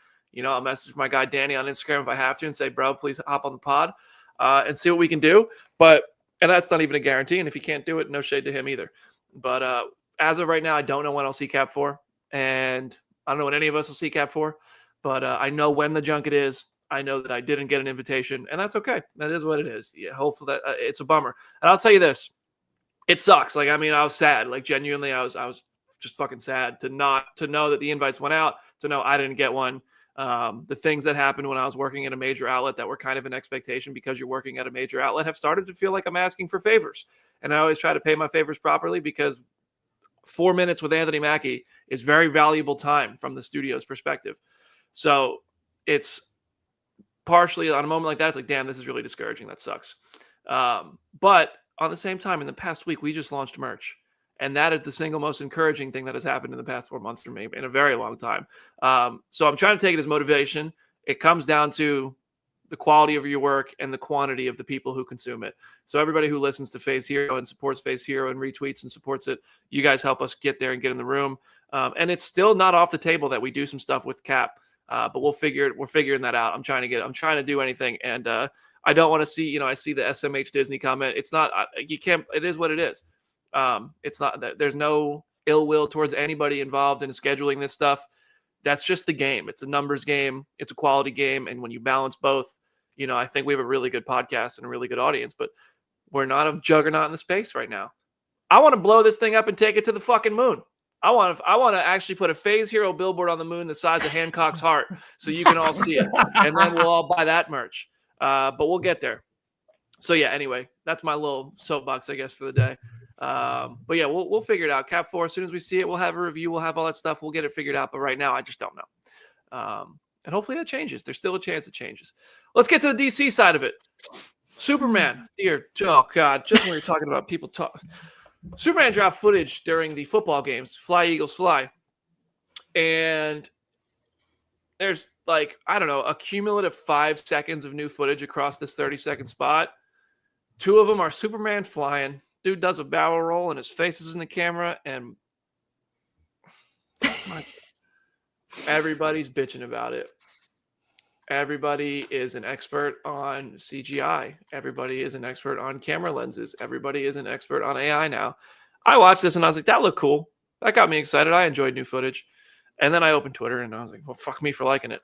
I'll message my guy Danny on Instagram if I have to and say, bro, please hop on the pod and see what we can do. And that's not even a guarantee. And if he can't do it, no shade to him either. But as of right now, I don't know when I'll see Cap 4. And I don't know when any of us will see Cap 4. But I know when the junket is. I know that I didn't get an invitation. And that's okay. That is what it is. Yeah, hopefully that it's a bummer. And I'll tell you this. It sucks. I was sad. Genuinely, I was just fucking sad to know that the invites went out, to know I didn't get one. The things that happened when I was working at a major outlet that were kind of an expectation because you're working at a major outlet have started to feel like I'm asking for favors. And I always try to pay my favors properly because 4 minutes with Anthony Mackie is very valuable time from the studio's perspective. So it's partially on a moment like that, it's like, damn, this is really discouraging. That sucks. But on the same time, in the past week, we just launched merch. And that is the single most encouraging thing that has happened in the past 4 months for me in a very long time. So I'm trying to take it as motivation. It comes down to the quality of your work and the quantity of the people who consume it. So everybody who listens to Phase Hero and supports Phase Hero and retweets and supports it, you guys help us get there and get in the room. And it's still not off the table that we do some stuff with Cap, but we're figuring that out. I'm trying to do anything. And I don't want to see, I see the SMH Disney comment. It's not, you can't, it is what it is. It's not that there's no ill will towards anybody involved in scheduling this stuff. That's just the game. It's a numbers game. It's a quality game. And when you balance both, I think we have a really good podcast and a really good audience, but we're not a juggernaut in the space right now. I want to blow this thing up and take it to the fucking moon. I want to actually put a Phase Hero billboard on the moon the size of Hancock's heart so you can all see it. And then we'll all buy that merch. But we'll get there. So yeah, anyway, that's my little soapbox, I guess, for the day. But yeah, we'll figure it out. Cap 4, as soon as we see it, we'll have a review. We'll have all that stuff. We'll get it figured out. But right now, I just don't know. And hopefully that changes. There's still a chance it changes. Let's get to the DC side of it. Superman, oh God, just when we were talking about people talk. Superman dropped footage during the football games, Fly Eagles Fly. And there's a cumulative 5 seconds of new footage across this 30-second spot. 2 of them are Superman flying. Dude does a barrel roll and his face is in the camera, and everybody's bitching about it. Everybody is an expert on CGI. Everybody is an expert on camera lenses. Everybody is an expert on AI now. I watched this and I was like, that looked cool. That got me excited. I enjoyed new footage. And then I opened Twitter and I was like, well, fuck me for liking it.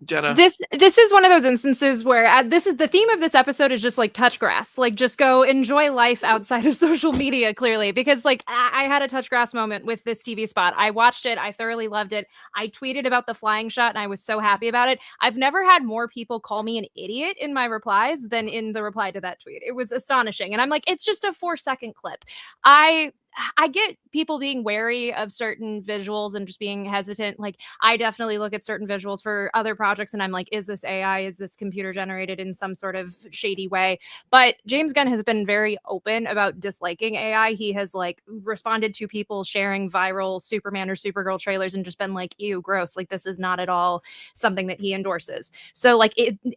Jenna, this is one of those instances where this is the theme of this episode is just touch grass, just go enjoy life outside of social media, clearly, because I had a touch grass moment with this TV spot. I watched it. I thoroughly loved it. I tweeted about the flying shot and I was so happy about it. I've never had more people call me an idiot in my replies than in the reply to that tweet. It was astonishing. And I'm like, it's just a 4-second clip. I get people being wary of certain visuals and just being hesitant. I definitely look at certain visuals for other projects and I'm like, is this AI? Is this computer generated in some sort of shady way? But James Gunn has been very open about disliking AI. He has responded to people sharing viral Superman or Supergirl trailers and just been like, ew, gross. This is not at all something that he endorses. So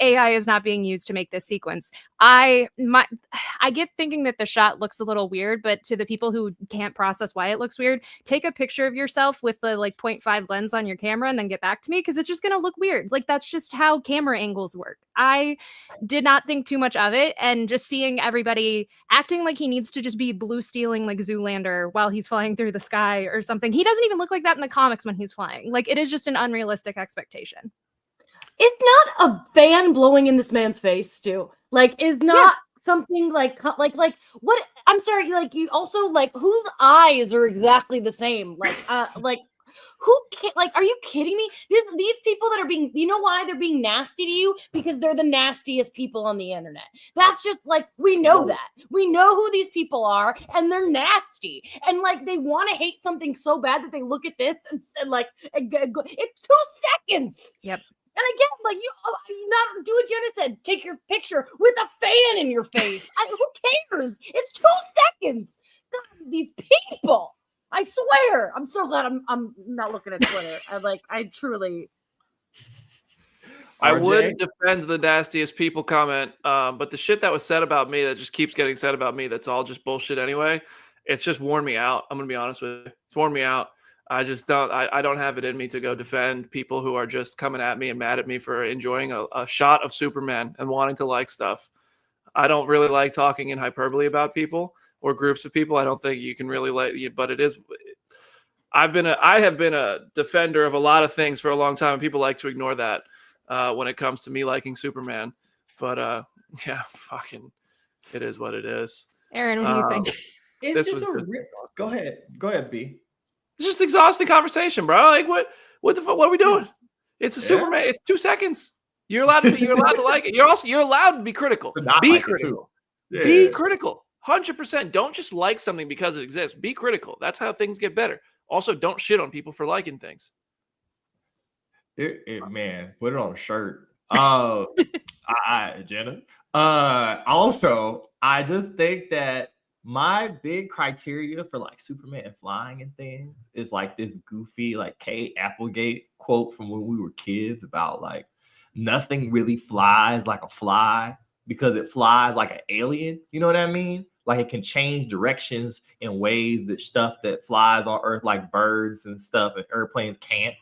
AI is not being used to make this sequence. I get thinking that the shot looks a little weird, but to the people who can't process why it looks weird, take a picture of yourself with the like 0.5 lens on your camera and then get back to me, because it's just going to look weird. Like, that's just how camera angles work. I did not think too much of it, and just seeing everybody acting like he needs to just be blue stealing like Zoolander while he's flying through the sky or something. He doesn't even look like that in the comics when he's flying. Like, it is just an unrealistic expectation. It's not a fan blowing in this man's face, Stu. Like, is not something like what? I'm sorry. Like, you also like whose eyes are exactly the same? Like who can't? Like, are you kidding me? These people that are being, you know why they're being nasty to you? Because they're the nastiest people on the internet. That's just like, we know that. We know who these people are, and they're nasty. And like, they want to hate something so bad that they look at this and like, it's 2 seconds. Yep. And again, like, you not do what Jenna said. Take your picture with a fan in your face. Who cares? It's 2 seconds. God, these people. I swear. I'm so glad I'm not looking at Twitter. I truly. I would defend the nastiest people comment, but the shit that was said about me that just keeps getting said about me, that's all just bullshit anyway. It's just worn me out. I'm gonna be honest with you. It's worn me out. I just don't. I don't have it in me to go defend people who are just coming at me and mad at me for enjoying a shot of Superman and wanting to like stuff. I don't really like talking in hyperbole about people or groups of people. I don't think you can really like you, but it is. I have been a defender of a lot of things for a long time, and people like to ignore that when it comes to me liking Superman. But yeah, fucking, it is what it is. Aaron, what do you think? It's just go ahead, B. It's just exhausting conversation, bro. Like, what the fuck? What are we doing? It's a Superman. It's 2 seconds. You're allowed to like it. You're allowed to be critical. Be critical. Be critical. 100%. Don't just like something because it exists. Be critical. That's how things get better. Also, don't shit on people for liking things. Man, put it on a shirt. Jenna. Also, I just think that my big criteria for like Superman flying and things is like this goofy like Kate Applegate quote from when we were kids about like nothing really flies like a fly because it flies like an alien. You know what I mean? Like, it can change directions in ways that stuff that flies on Earth, like birds and stuff, and airplanes can't.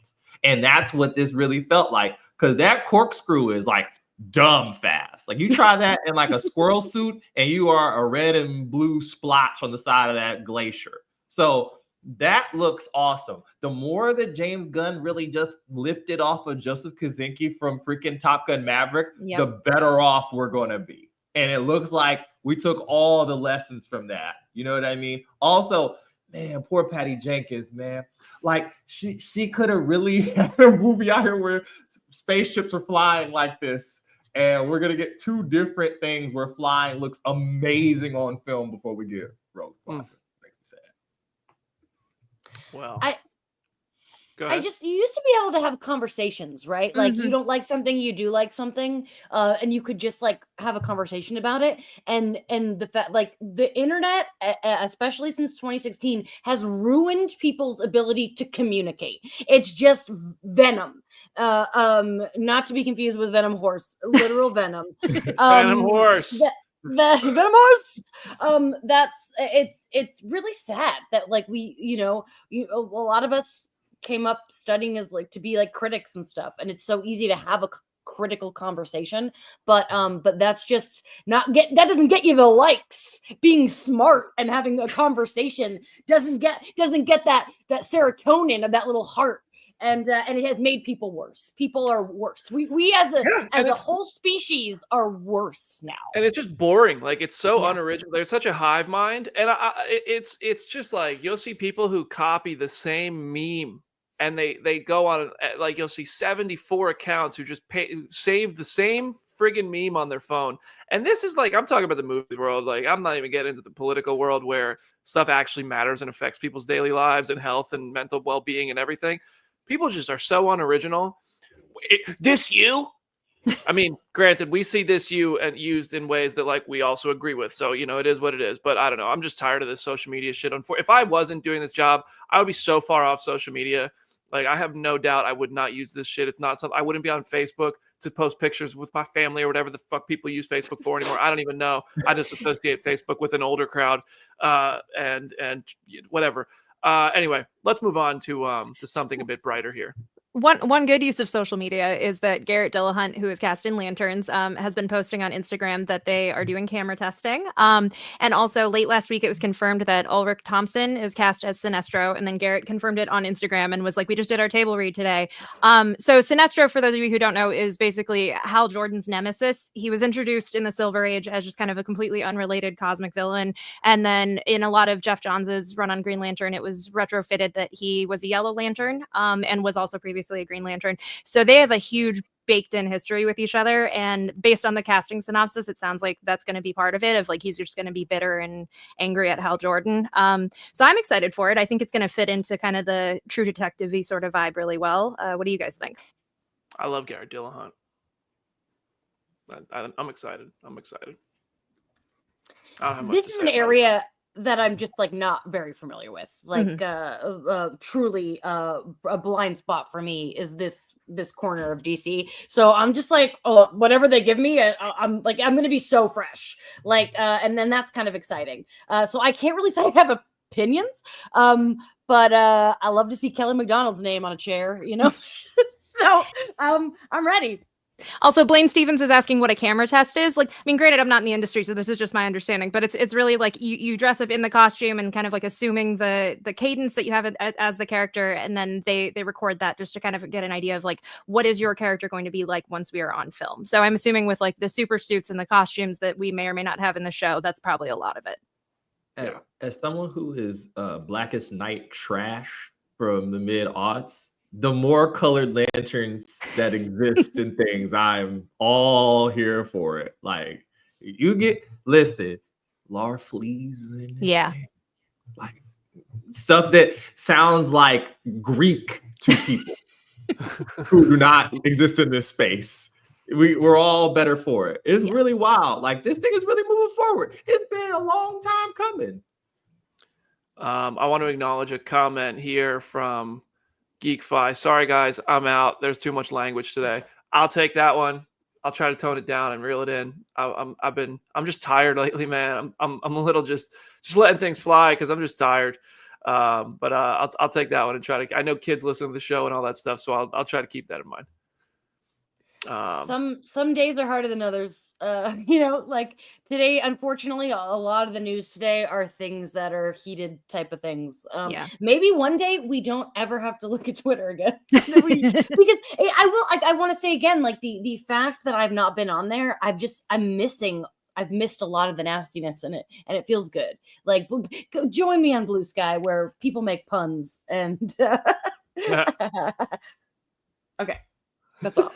And that's what this really felt like, because that corkscrew is like dumb fast. Like, you try that in like a squirrel suit and you are a red and blue splotch on the side of that glacier. So that looks awesome. The more that James Gunn really just lifted off of Joseph Kosinski from freaking Top Gun Maverick, the better off we're going to be. And it looks like we took all the lessons from that. You know what I mean? Also, man, poor Patty Jenkins, man. Like, she could have really had a movie out here where spaceships are flying like this. And we're going to get 2 different things where flying looks amazing on film before we get Rogue Squadron. Makes me sad. Well, you used to be able to have conversations, right? Like, you don't like something, you do like something, and you could just like have a conversation about it. And the fact, like, the internet, especially since 2016, has ruined people's ability to communicate. It's just venom, not to be confused with Venom Horse, literal venom. Venom Horse. The Venom Horse. It's really sad that like a lot of us came up studying as like to be like critics and stuff, and it's so easy to have a critical conversation, but that's just that doesn't get you the likes. Being smart and having a conversation doesn't get that serotonin of that little heart, and it has made people worse. People are worse. We as a whole species are worse now, and it's just boring. Like, it's so unoriginal. There's such a hive mind, and it's just like you'll see people who copy the same meme. And they go on, like, you'll see 74 accounts who just save the same friggin' meme on their phone. And this is like, I'm talking about the movie world. Like, I'm not even getting into the political world where stuff actually matters and affects people's daily lives and health and mental well-being and everything. People just are so unoriginal. This you? I mean, granted, we see this you and used in ways that like we also agree with. So, it is what it is. But I don't know. I'm just tired of this social media shit. If I wasn't doing this job, I would be so far off social media. Like, I have no doubt I would not use this shit. It's not something I wouldn't be on Facebook to post pictures with my family or whatever the fuck people use Facebook for anymore. I don't even know. I just associate Facebook with an older crowd, and whatever. Anyway, let's move on to something a bit brighter here. One good use of social media is that Garrett Dillahunt, who is cast in Lanterns, has been posting on Instagram that they are doing camera testing. And also late last week, it was confirmed that Ulrich Thompson is cast as Sinestro, and then Garrett confirmed it on Instagram and was like, "We just did our table read today." So Sinestro, for those of you who don't know, is basically Hal Jordan's nemesis. He was introduced in the Silver Age as just kind of a completely unrelated cosmic villain, and then in a lot of Jeff Johns' run on Green Lantern, it was retrofitted that he was a Yellow Lantern, and was also previously a Green Lantern. So they have a huge baked in history with each other, and based on the casting synopsis, it sounds like that's going to be part of it, of like he's just going to be bitter and angry at Hal Jordan. So I'm excited for it. I think it's going to fit into kind of the True Detective-y sort of vibe really well. What do you guys think? I love Garrett Dillahunt. I'm excited. I'm excited. I don't have much This to is say an about it. area that I'm just like not very familiar with. Like truly a blind spot for me is this corner of DC. So I'm just like, oh, whatever they give me, I'm going to be so fresh. Like and then that's kind of exciting. So I can't really say I have opinions. But I love to see Kelly McDonald's name on a chair, you know. So I'm ready. Also, Blaine Stevens is asking what a camera test is. Like, I mean, granted, I'm not in the industry, so this is just my understanding, but it's really like you dress up in the costume and kind of like assuming the cadence that you have as the character, and then they record that just to kind of get an idea of like what is your character going to be like once we are on film. So I'm assuming with like the super suits and the costumes that we may or may not have in the show, that's probably a lot of it. Yeah. As someone who is Blackest Night trash from the mid-aughts, the more colored lanterns that exist in things, I'm all here for it. Like, listen, Larfleeze in this thing. Like, stuff that sounds like Greek to people who do not exist in this space. We're all better for it. It's really wild. Like, this thing is really moving forward. It's been a long time coming. I want to acknowledge a comment here from GeekFi. Sorry guys, I'm out. There's too much language today. I'll take that one. I'll try to tone it down and reel it in. I'm just tired lately, man. I'm a little just letting things fly because I'm just tired. But I'll take that one and try to. I know kids listen to the show and all that stuff, so I'll try to keep that in mind. Some days are harder than others. You know, like today, unfortunately, a lot of the news today are things that are heated type of things. Maybe one day we don't ever have to look at Twitter again. Because I want to say again, like the fact that I've not been on there, I've missed a lot of the nastiness in it, and it feels good. Like, join me on Blue Sky where people make puns and okay, that's all.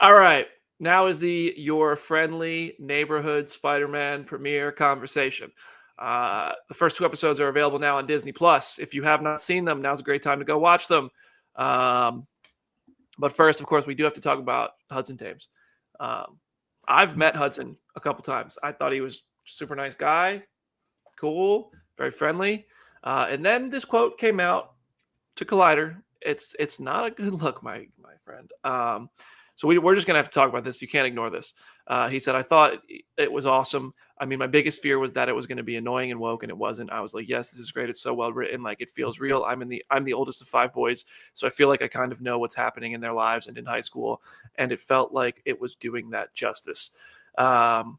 All right. Now is your friendly neighborhood Spider-Man premiere conversation. The first 2 episodes are available now on Disney Plus. If you have not seen them, now's a great time to go watch them. But first, of course, we do have to talk about Hudson Thames. I've met Hudson a couple times. I thought he was a super nice guy, cool, very friendly. And then this quote came out to Collider. It's not a good look, my friend. So we're just going to have to talk about this. You can't ignore this. He said, I thought it was awesome. I mean, my biggest fear was that it was going to be annoying and woke, and it wasn't. I was like, yes, this is great. It's so well written. Like, it feels real. I'm the oldest of 5 boys, so I feel like I kind of know what's happening in their lives and in high school, and it felt like it was doing that justice. So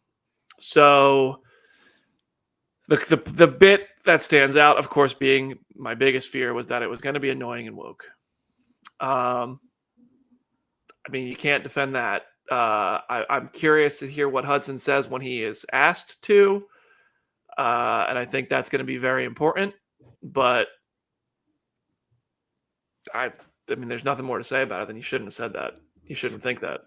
the bit that stands out, of course, being my biggest fear was that it was going to be annoying and woke. I mean, you can't defend that. I'm curious to hear what Hudson says when he is asked to. And I think that's going to be very important. But I mean, there's nothing more to say about it than you shouldn't have said that. You shouldn't think that.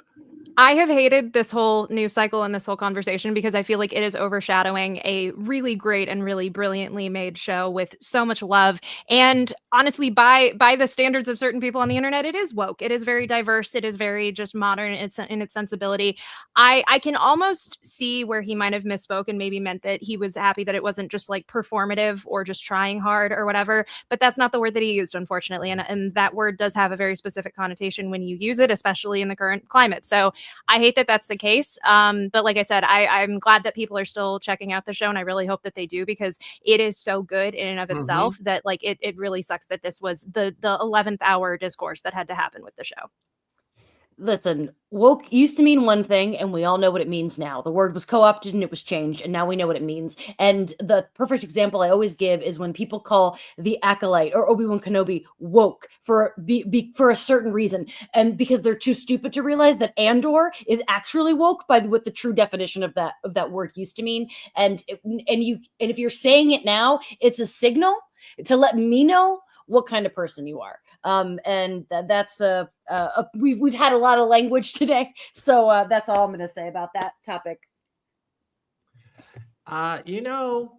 I have hated this whole news cycle and this whole conversation because I feel like it is overshadowing a really great and really brilliantly made show with so much love. And honestly, by the standards of certain people on the internet, it is woke. It is very diverse. It is very just modern in its sensibility. I can almost see where he might have misspoke and maybe meant that he was happy that it wasn't just like performative or just trying hard or whatever. But that's not the word that he used, unfortunately. And that word does have a very specific connotation when you use it, especially in the current climate. So I hate that that's the case. But like I said, I'm glad that people are still checking out the show, and I really hope that they do because it is so good in and of itself that like it really sucks that this was the 11th hour discourse that had to happen with the show. Listen, woke used to mean one thing, and we all know what it means now. The word was co-opted and it was changed, and now we know what it means. And the perfect example I always give is when people call the Acolyte or Obi-Wan Kenobi woke for a certain reason, and because they're too stupid to realize that Andor is actually woke by what the true definition of that word used to mean. And if you're saying it now, it's a signal to let me know what kind of person you are. And that's we've had a lot of language today, so that's all I'm going to say about that topic. You know,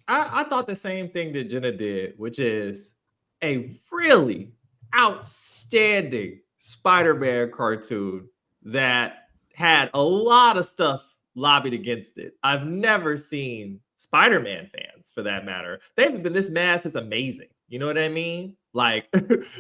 I thought the same thing that Jenna did, which is a really outstanding Spider-Man cartoon that had a lot of stuff lobbied against it. I've never seen Spider-Man fans, for that matter. They haven't been this mad since Amazing. You know what I mean? Like,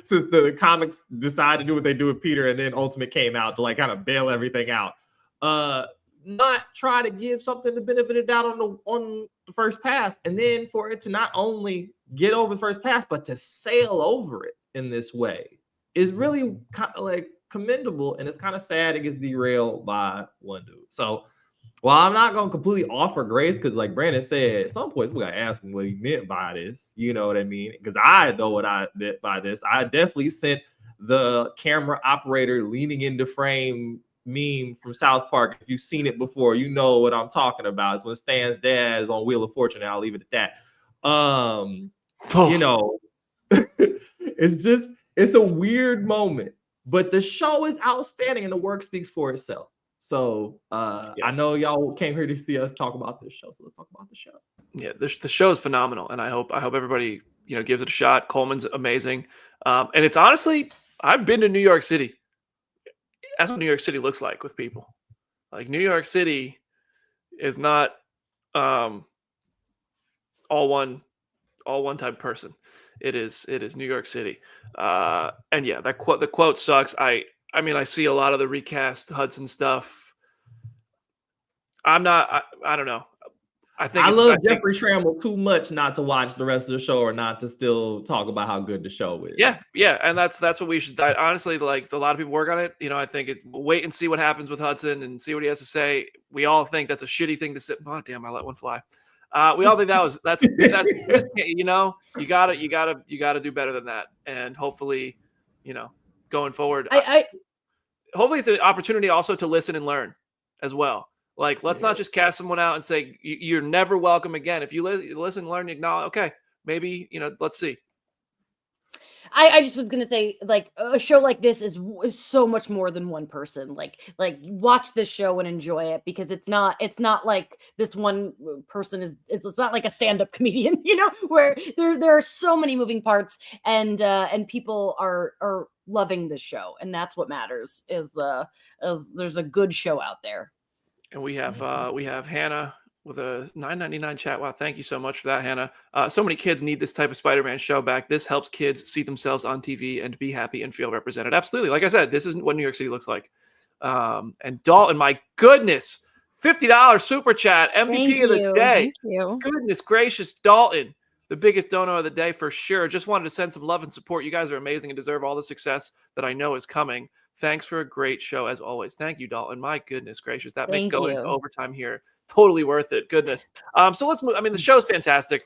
since the comics decided to do what they do with Peter, and then Ultimate came out to like kind of bail everything out. Not try to give something the benefit of the doubt on the first pass, and then for it to not only get over the first pass, but to sail over it in this way is really kind of like commendable, and it's kind of sad it gets derailed by one dude. So while I'm not going to completely offer grace, because like Brandon said, at some points we got to ask him what he meant by this. You know what I mean? Because I know what I meant by this. I definitely sent the camera operator leaning into frame meme from South Park. If you've seen it before, you know what I'm talking about. It's when Stan's dad is on Wheel of Fortune. I'll leave it at that. You know, it's a weird moment, but the show is outstanding and the work speaks for itself. So I know y'all came here to see us talk about this show, so let's talk about the show. Yeah, the show is phenomenal, and I hope everybody gives it a shot. Coleman's amazing, and it's honestly, I've been to New York City. That's what New York City looks like with people. Like New York City is not all one type of person. It is New York City, and yeah, the quote sucks. I mean, I see a lot of the recast Hudson stuff. I don't know. I love Jeffrey Trammell too much not to watch the rest of the show or not to still talk about how good the show is. Yeah, and that's what we should. Honestly, like a lot of people work on it. I think wait and see what happens with Hudson and see what he has to say. We all think that's a shitty thing to say. Oh damn, I let one fly. We all think that's you gotta do better than that, and hopefully, going forward, hopefully it's an opportunity also to listen and learn as well. Like, let's not just cast someone out and say you're never welcome again. If you listen, learn, acknowledge, okay, maybe let's see. I just was gonna say, like, a show like this is so much more than one person. Like watch this show and enjoy it, because it's not like this one person is. It's not like a stand-up comedian, where there are so many moving parts, and people are loving this show, and that's what matters. Is there's a good show out there. And we have Hannah with a $9.99 chat. Wow, thank you so much for that, Hannah. So many kids need this type of Spider-Man show back. This helps kids see themselves on TV and be happy and feel represented. Absolutely. Like I said, this is what New York City looks like. And Dalton, my goodness, $50 super chat, MVP of the day. Thank you. Goodness gracious, Dalton, the biggest donor of the day for sure. Just wanted to send some love and support. You guys are amazing and deserve all the success that I know is coming. Thanks for a great show as always. Thank you, Dalton. My goodness gracious. That makes going to overtime here totally worth it. Goodness. So let's move. I mean, the show's fantastic.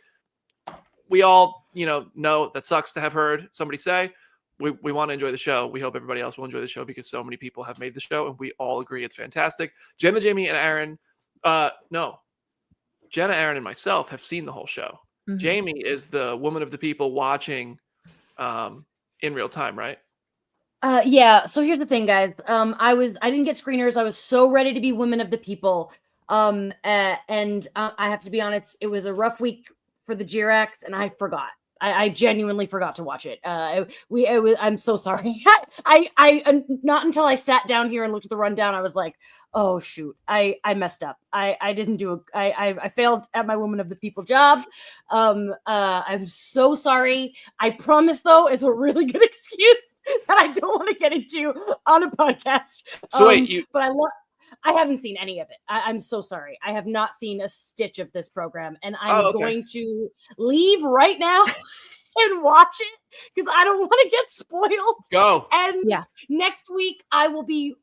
We all, know that sucks to have heard somebody say we want to enjoy the show. We hope everybody else will enjoy the show because so many people have made the show and we all agree it's fantastic. Jenna, Jamie, and Aaron. Jenna, Aaron, and myself have seen the whole show. Mm-hmm. Jamie is the woman of the people watching in real time, right? Yeah, so here's the thing, guys. I didn't get screeners. I was so ready to be women of the people. And I have to be honest, it was a rough week for the Jirax, and I forgot. I genuinely forgot to watch it. I'm so sorry. I not until I sat down here and looked at the rundown, I was like, oh shoot, I messed up. I didn't do I failed at my woman of the people job. I'm so sorry. I promise though, it's a really good excuse that I don't want to get into on a podcast. So wait, but I haven't seen any of it. I'm so sorry. I have not seen a stitch of this program, and I'm going to leave right now and watch it because I don't want to get spoiled. Go. And next week I will be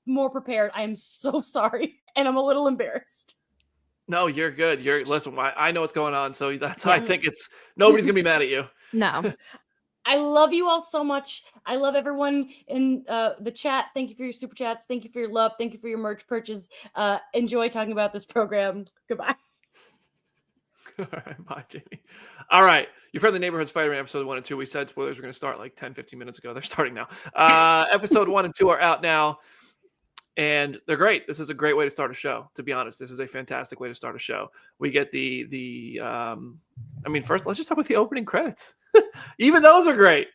more prepared. I am so sorry, and I'm a little embarrassed. No, you're good. Listen. I know what's going on, so that's. I think nobody's gonna be mad at you. No. I love you all so much. I love everyone in the chat. Thank you for your super chats. Thank you for your love. Thank you for your merch purchase. Enjoy talking about this program. Goodbye. All right, bye, Jamie. All right, you've heard the Neighborhood Spider-Man episode 1 and 2. We said spoilers were going to start like 10, 15 minutes ago. They're starting now. Episode 1 and 2 are out now, and they're great. This is a great way to start a show. To be honest, this is a fantastic way to start a show. We get first let's just talk about the opening credits. Even those are great.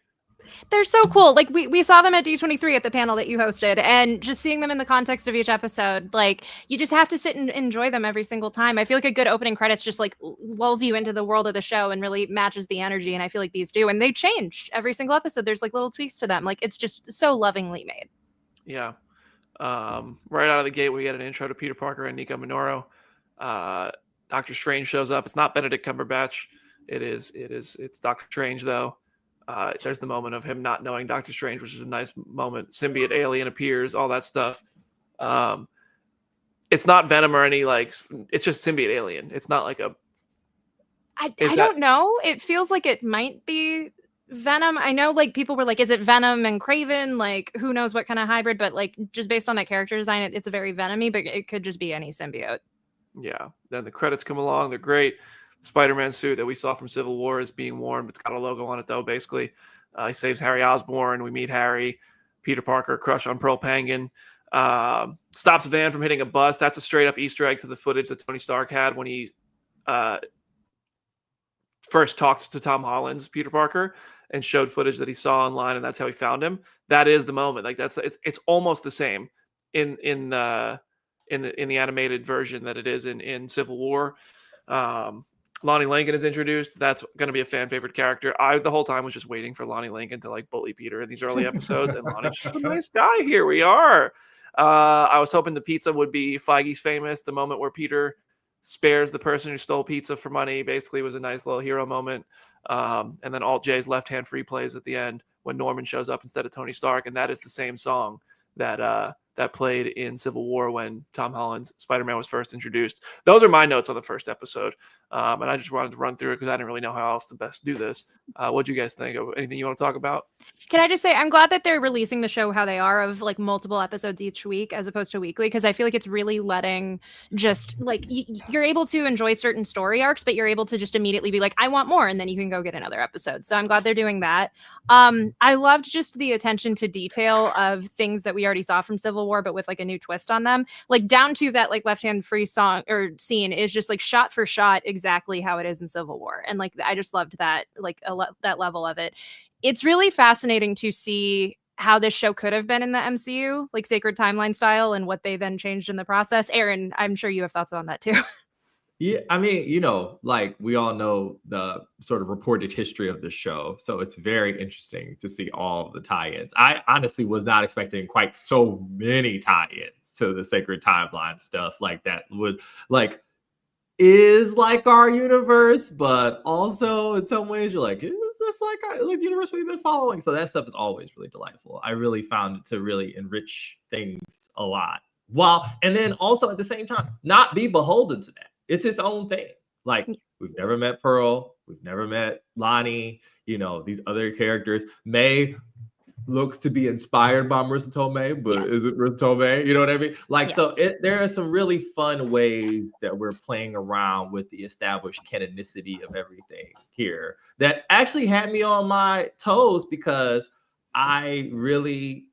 They're so cool. Like we saw them at D23 at the panel that you hosted, and just seeing them in the context of each episode, like you just have to sit and enjoy them every single time. I feel like a good opening credits just like lulls you into the world of the show and really matches the energy. And I feel like these do, and they change every single episode. There's like little tweaks to them. Like it's just so lovingly made. Yeah. Right out of the gate, we get an intro to Peter Parker and Nico Minoru. Doctor Strange shows up. It's not Benedict Cumberbatch. It's Doctor Strange though. There's the moment of him not knowing Doctor Strange, which is a nice moment. Symbiote alien appears, all that stuff. It's not Venom or any it's just symbiote alien. It's not like I don't know. It feels like it might be Venom. I know like people were like, is it Venom and Kraven? Like who knows what kind of hybrid, but like just based on that character design, it's a very Venom-y, but it could just be any symbiote. Yeah. Then the credits come along. They're great. Spider-Man suit that we saw from Civil War is being worn. It's got a logo on it, though, basically. He saves Harry Osborn. We meet Harry. Peter Parker, crush on Pearl Penguin. Stops a van from hitting a bus. That's a straight-up Easter egg to the footage that Tony Stark had when he first talked to Tom Holland's Peter Parker and showed footage that he saw online, and that's how he found him. That is the moment. Like it's almost the same in the animated version that it is in Civil War. Lonnie Lincoln is introduced. That's going to be a fan favorite character. I the whole time was just waiting for Lonnie Lincoln to like bully Peter in these early episodes, and Lonnie's just a nice guy. Here we are. I was hoping the pizza would be Feige's famous. The moment where Peter spares the person who stole pizza for money basically was a nice little hero moment. And then Alt J's left hand free plays at the end when Norman shows up instead of Tony Stark, and that is the same song that played in Civil War when Tom Holland's Spider-Man was first introduced. Those are my notes on the first episode. And I just wanted to run through it because I didn't really know how else to best do this. What'd you guys think? Anything you want to talk about? Can I just say, I'm glad that they're releasing the show how they are, of like multiple episodes each week as opposed to weekly, because I feel like it's really letting just like you're able to enjoy certain story arcs, but you're able to just immediately be like, I want more. And then you can go get another episode. So I'm glad they're doing that. I loved just the attention to detail of things that we already saw from Civil War, but with like a new twist on them, like down to that like left-hand free song or scene is just like shot for shot exactly how it is in Civil War. And like I just loved that, like that level of it. It's really fascinating to see how this show could have been in the MCU, like Sacred Timeline style, and what they then changed in the process. Aaron, I'm sure you have thoughts on that too. Yeah, I mean, like we all know the sort of reported history of the show. So it's very interesting to see all the tie-ins. I honestly was not expecting quite so many tie-ins to the Sacred Timeline stuff like that would like is like our universe, but also in some ways you're like, is this like the universe we've been following? So that stuff is always really delightful. I really found it to really enrich things a lot. And then also at the same time, not be beholden to that. It's its own thing. Like we've never met Pearl, we've never met Lonnie, these other characters. May looks to be inspired by Marissa Tomei, but yes. Is it Marissa Tomei? You know what I mean? Like, yeah. So there are some really fun ways that we're playing around with the established canonicity of everything here that actually had me on my toes because I really,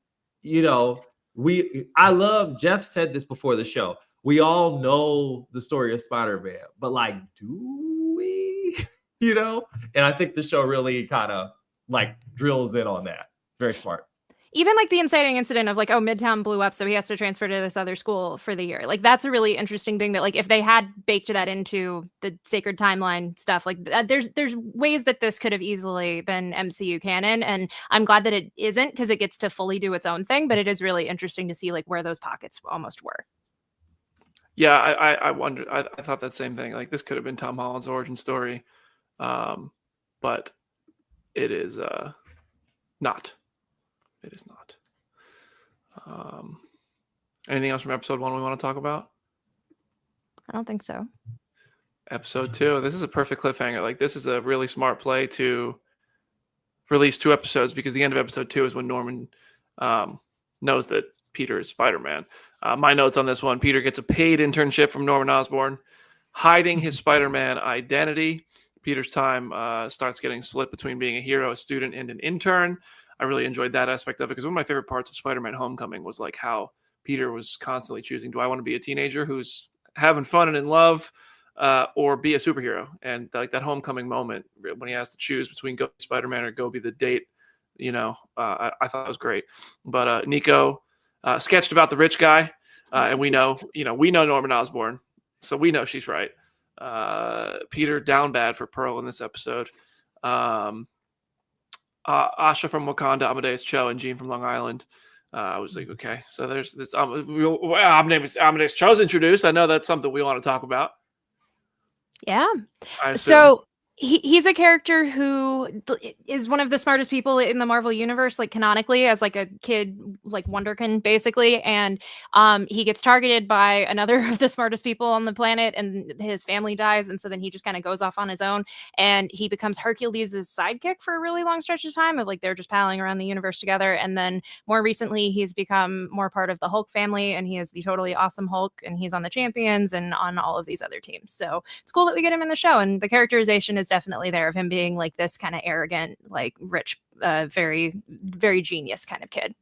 I love, Jeff said this before the show. We all know the story of Spider-Man, but like, do we? And I think the show really kind of like drills in on that. It's very smart. Even like the inciting incident of like, oh, Midtown blew up, so he has to transfer to this other school for the year. Like that's a really interesting thing that like if they had baked that into the sacred timeline stuff, like there's ways that this could have easily been MCU canon, and I'm glad that it isn't because it gets to fully do its own thing. But it is really interesting to see like where those pockets almost were. Yeah, I wondered. I thought that same thing. Like this could have been Tom Holland's origin story, but it is not. It is not. Anything else from episode 1 we want to talk about? I don't think so. Episode 2. This is a perfect cliffhanger. Like this is a really smart play to release 2 episodes because the end of episode 2 is when Norman knows that Peter is Spider-Man. My notes on this one: Peter gets a paid internship from Norman Osborn, hiding his Spider-Man identity. Peter's time starts getting split between being a hero, a student, and an intern. I really enjoyed that aspect of it because one of my favorite parts of Spider-Man Homecoming was like how Peter was constantly choosing, do I want to be a teenager who's having fun and in love or be a superhero? And like that Homecoming moment when he has to choose between go be Spider-Man or go be the date, I thought it was great. But Nico sketched about the rich guy and we know Norman Osborn, so we know she's right. Peter down bad for Pearl in this episode. Asha from Wakanda, Amadeus Cho, and Jean from Long Island. I was like, okay, so there's this. Amadeus Cho's introduced. I know that's something we want to talk about. Yeah. So he's a character who is one of the smartest people in the Marvel universe, like canonically, as like a kid, like Wonderkin, basically. And he gets targeted by another of the smartest people on the planet, and his family dies. And so then he just kind of goes off on his own, and he becomes Hercules' sidekick for a really long stretch of time. Of like they're just palling around the universe together. And then more recently, he's become more part of the Hulk family, and he is the totally awesome Hulk, and he's on the Champions and on all of these other teams. So it's cool that we get him in the show, and the characterization is definitely there of him being like this kind of arrogant, like rich, very, very genius kind of kid.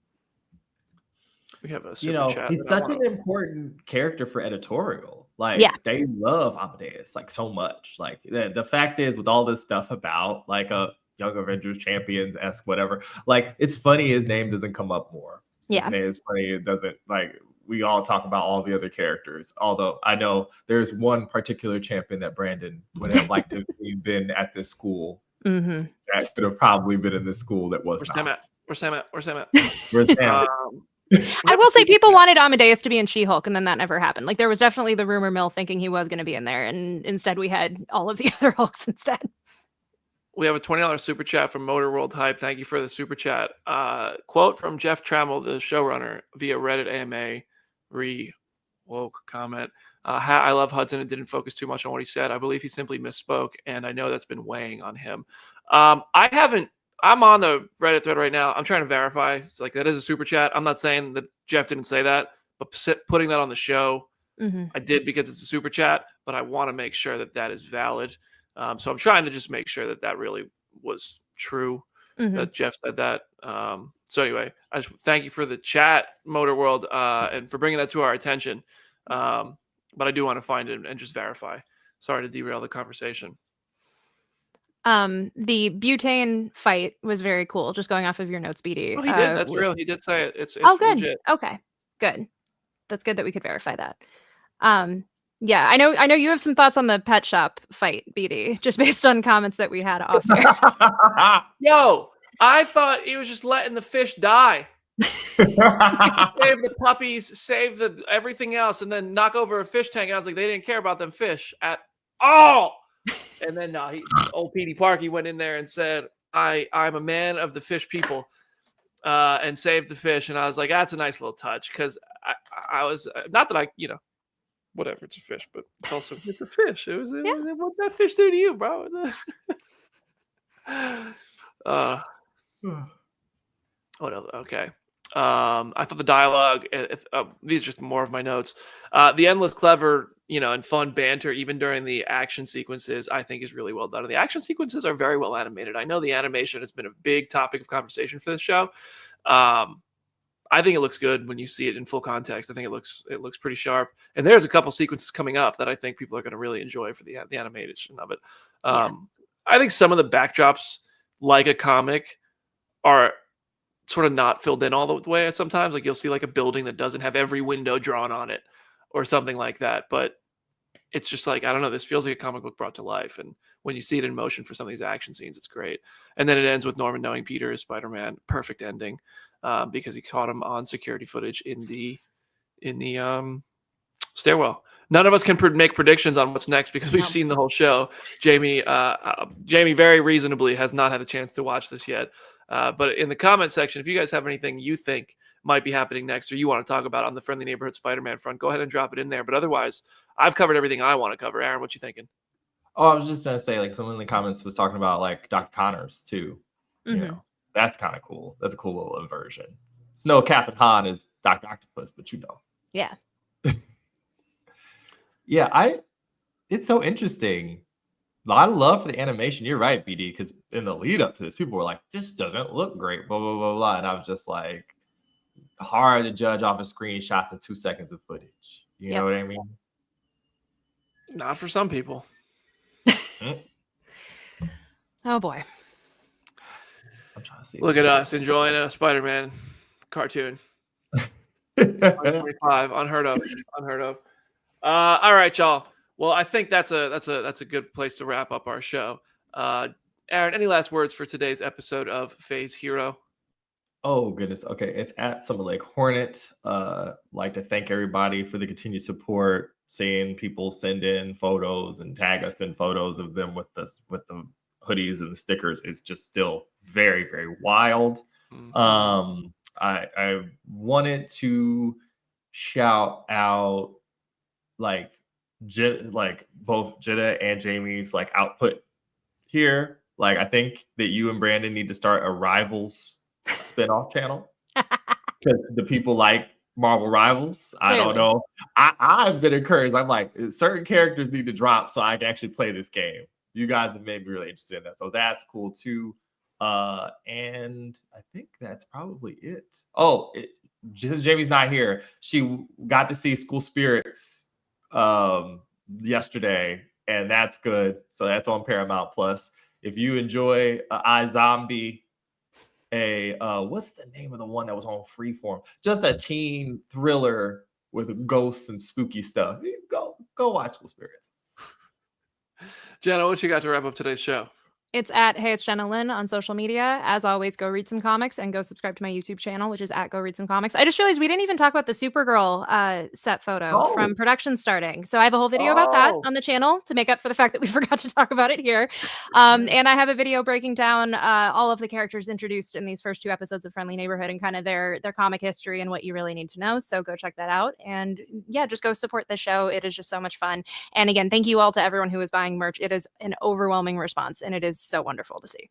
We have a super chat. He's such an important character for editorial. Like they love Amadeus like so much. Like the fact is, with all this stuff about like a Young Avengers Champions-esque whatever, like it's funny his name doesn't come up more. Yeah, his name is funny. It doesn't like. We all talk about all the other characters, although I know there's one particular champion that Brandon would have liked to have been at this school. Mm-hmm. That could have probably been in this school that was not. Where's Sam at? I will say people wanted Amadeus to be in She-Hulk, and then that never happened. Like there was definitely the rumor mill thinking he was going to be in there, and instead we had all of the other Hulks instead. We have a $20 super chat from Motor World Hype. Thank you for the super chat. Quote from Jeff Trammell, the showrunner, via Reddit AMA. Woke comment. I love Hudson and didn't focus too much on what he said. I believe he simply misspoke, and I know that's been weighing on him. I'm on the Reddit thread right now. I'm trying to verify. It's like that is a super chat. I'm not saying that Jeff didn't say that, but putting that on the show, I did because it's a super chat, but I want to make sure that that is valid. So I'm trying to just make sure that that really was true, that Jeff said that. So anyway, I just thank you for the chat, Motor World, and for bringing that to our attention. But I do want to find it and just verify. Sorry to derail the conversation. The butane fight was very cool. Just going off of your notes, BD. Oh, he did. That's real. He did say it. It's good. Legit. Okay, good. That's good that we could verify that. Yeah, I know you have some thoughts on the pet shop fight, BD, just based on comments that we had off here. Yo, I thought he was just letting the fish die. Save the puppies, save everything else, and then knock over a fish tank. I was like, they didn't care about them fish at all. And then old Petey Parkey went in there and said, I'm a man of the fish people, and saved the fish. And I was like, that's a nice little touch, because I was not that whatever, it's a fish, but it's also it's a fish. What that fish do to you, bro? What else? Okay. I thought the dialogue, these are just more of my notes. The endless clever, and fun banter, even during the action sequences, I think is really well done. And the action sequences are very well animated. I know the animation has been a big topic of conversation for this show. I think it looks good when you see it in full context. I think it looks pretty sharp. And there's a couple sequences coming up that I think people are going to really enjoy for the animation of it. I think some of the backdrops, like a comic, are sort of not filled in all the way sometimes. Like you'll see like a building that doesn't have every window drawn on it or something like that. But it's just like, I don't know, this feels like a comic book brought to life. And when you see it in motion for some of these action scenes, it's great. And then it ends with Norman knowing Peter is Spider-Man. Perfect ending, because he caught him on security footage in the stairwell. None of us can make predictions on what's next because we've seen the whole show. Jamie very reasonably has not had a chance to watch this yet. But in the comment section, if you guys have anything you think might be happening next or you want to talk about on the Friendly Neighborhood Spider-Man front, go ahead and drop it in there. But otherwise, I've covered everything I want to cover. Aaron, what you thinking? Oh, I was just going to say, like, someone in the comments was talking about, like, Dr. Connors, too. You know, that's kind of cool. That's a cool little inversion. It's no Captain Han is Dr. Octopus, but you know. Yeah. Yeah, it's so interesting. A lot of love for the animation. You're right, BD, because in the lead up to this, people were like, this doesn't look great, blah, blah, blah, blah. And I was just like, hard to judge off of screenshots and 2 seconds of footage. You know what I mean? Not for some people. Oh, boy. I'm trying to see. Look at us enjoying a Spider-Man cartoon. 25, unheard of. All right, y'all. Well, I think that's a good place to wrap up our show. Aaron, any last words for today's episode of Phase Hero? Oh goodness. Okay, it's at Summer Lake Hornet. Like to thank everybody for the continued support. Seeing people send in photos and tag us in photos of them with the hoodies and the stickers is just still very, very wild. I wanted to shout out like both Jetta and Jamie's like output here. Like I think that you and Brandon need to start a Rivals spinoff channel because the people like Marvel Rivals. Clearly. I don't know. I've been encouraged. I'm like, certain characters need to drop so I can actually play this game. You guys have made me really interested in that. So that's cool too. And I think that's probably it. Oh, just Jamie's not here. She got to see School Spirits yesterday, and that's good. So that's on Paramount Plus. If you enjoy iZombie, what's the name of the one that was on Freeform? Just a teen thriller with ghosts and spooky stuff. Go watch School Spirits. Jenna, what you got to wrap up today's show? It's at Hey It's Jenna Lynn on social media. As always, go read some comics and go subscribe to my YouTube channel, which is at Go Read Some Comics. I just realized we didn't even talk about the Supergirl set photo from production starting. So I have a whole video about that on the channel to make up for the fact that we forgot to talk about it here. And I have a video breaking down all of the characters introduced in these first 2 episodes of Friendly Neighborhood and kind of their comic history and what you really need to know. So go check that out. And yeah, just go support the show. It is just so much fun. And again, thank you all to everyone who is buying merch. It is an overwhelming response and it is so wonderful to see.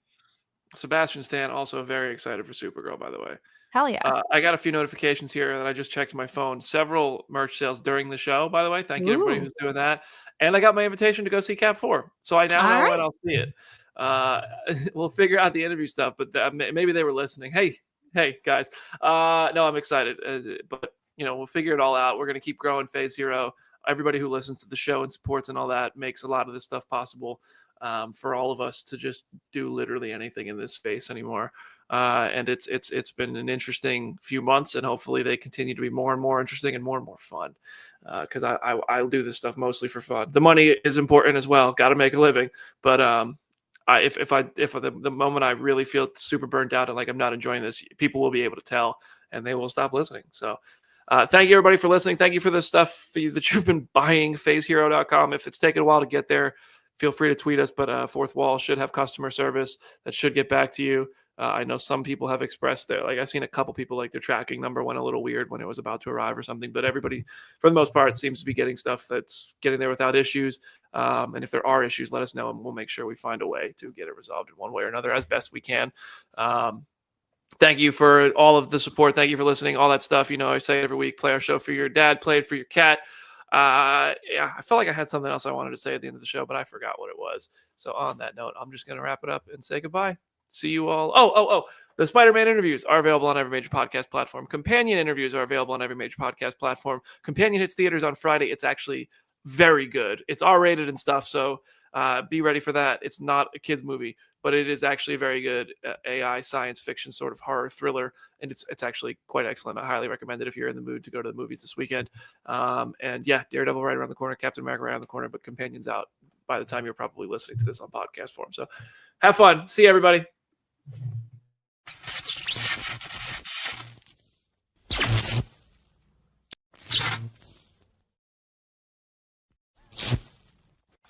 Sebastian Stan also very excited for Supergirl, by the way. Hell yeah. I got a few notifications here that I just checked my phone. Several merch sales during the show, by the way. Thank you to everybody who's doing that. And I got my invitation to go see Cap 4. So I now know when I'll see it. We'll figure out the interview stuff, but maybe they were listening. Hey, guys. No, I'm excited. But, we'll figure it all out. We're going to keep growing Phase Hero. Everybody who listens to the show and supports and all that makes a lot of this stuff possible. For all of us to just do literally anything in this space anymore. And it's been an interesting few months, and hopefully they continue to be more and more interesting and more fun. Because I do this stuff mostly for fun. The money is important as well. Got to make a living. But if the moment I really feel super burnt out and like I'm not enjoying this, people will be able to tell and they will stop listening. So thank you everybody for listening. Thank you for the stuff that you've been buying. PhaseHero.com. If it's taken a while to get there, feel free to tweet us, but Fourth Wall should have customer service that should get back to you. I know some people have expressed I've seen a couple people like their tracking number went a little weird when it was about to arrive or something, but everybody, for the most part, seems to be getting stuff that's getting there without issues. And if there are issues, let us know and we'll make sure we find a way to get it resolved in one way or another as best we can. Thank you for all of the support. Thank you for listening. All that stuff. I say it every week. Play our show for your dad. Play it for your cat. Yeah, I felt like I had something else I wanted to say at the end of the show, but I forgot what it was. So on that note, I'm just going to wrap it up and say goodbye. See you all. Oh. The Spider-Man interviews are available on every major podcast platform. Companion interviews are available on every major podcast platform. Companion hits theaters on Friday. It's actually very good. It's R-rated and stuff, so be ready for that. It's not a kid's movie, but it is actually a very good AI science fiction sort of horror thriller, and it's actually quite excellent. I highly recommend it if you're in the mood to go to the movies this weekend. And yeah, Daredevil right around the corner, Captain America right around the corner, but Companion's out by the time you're probably listening to this on podcast form. So have fun. See you, everybody.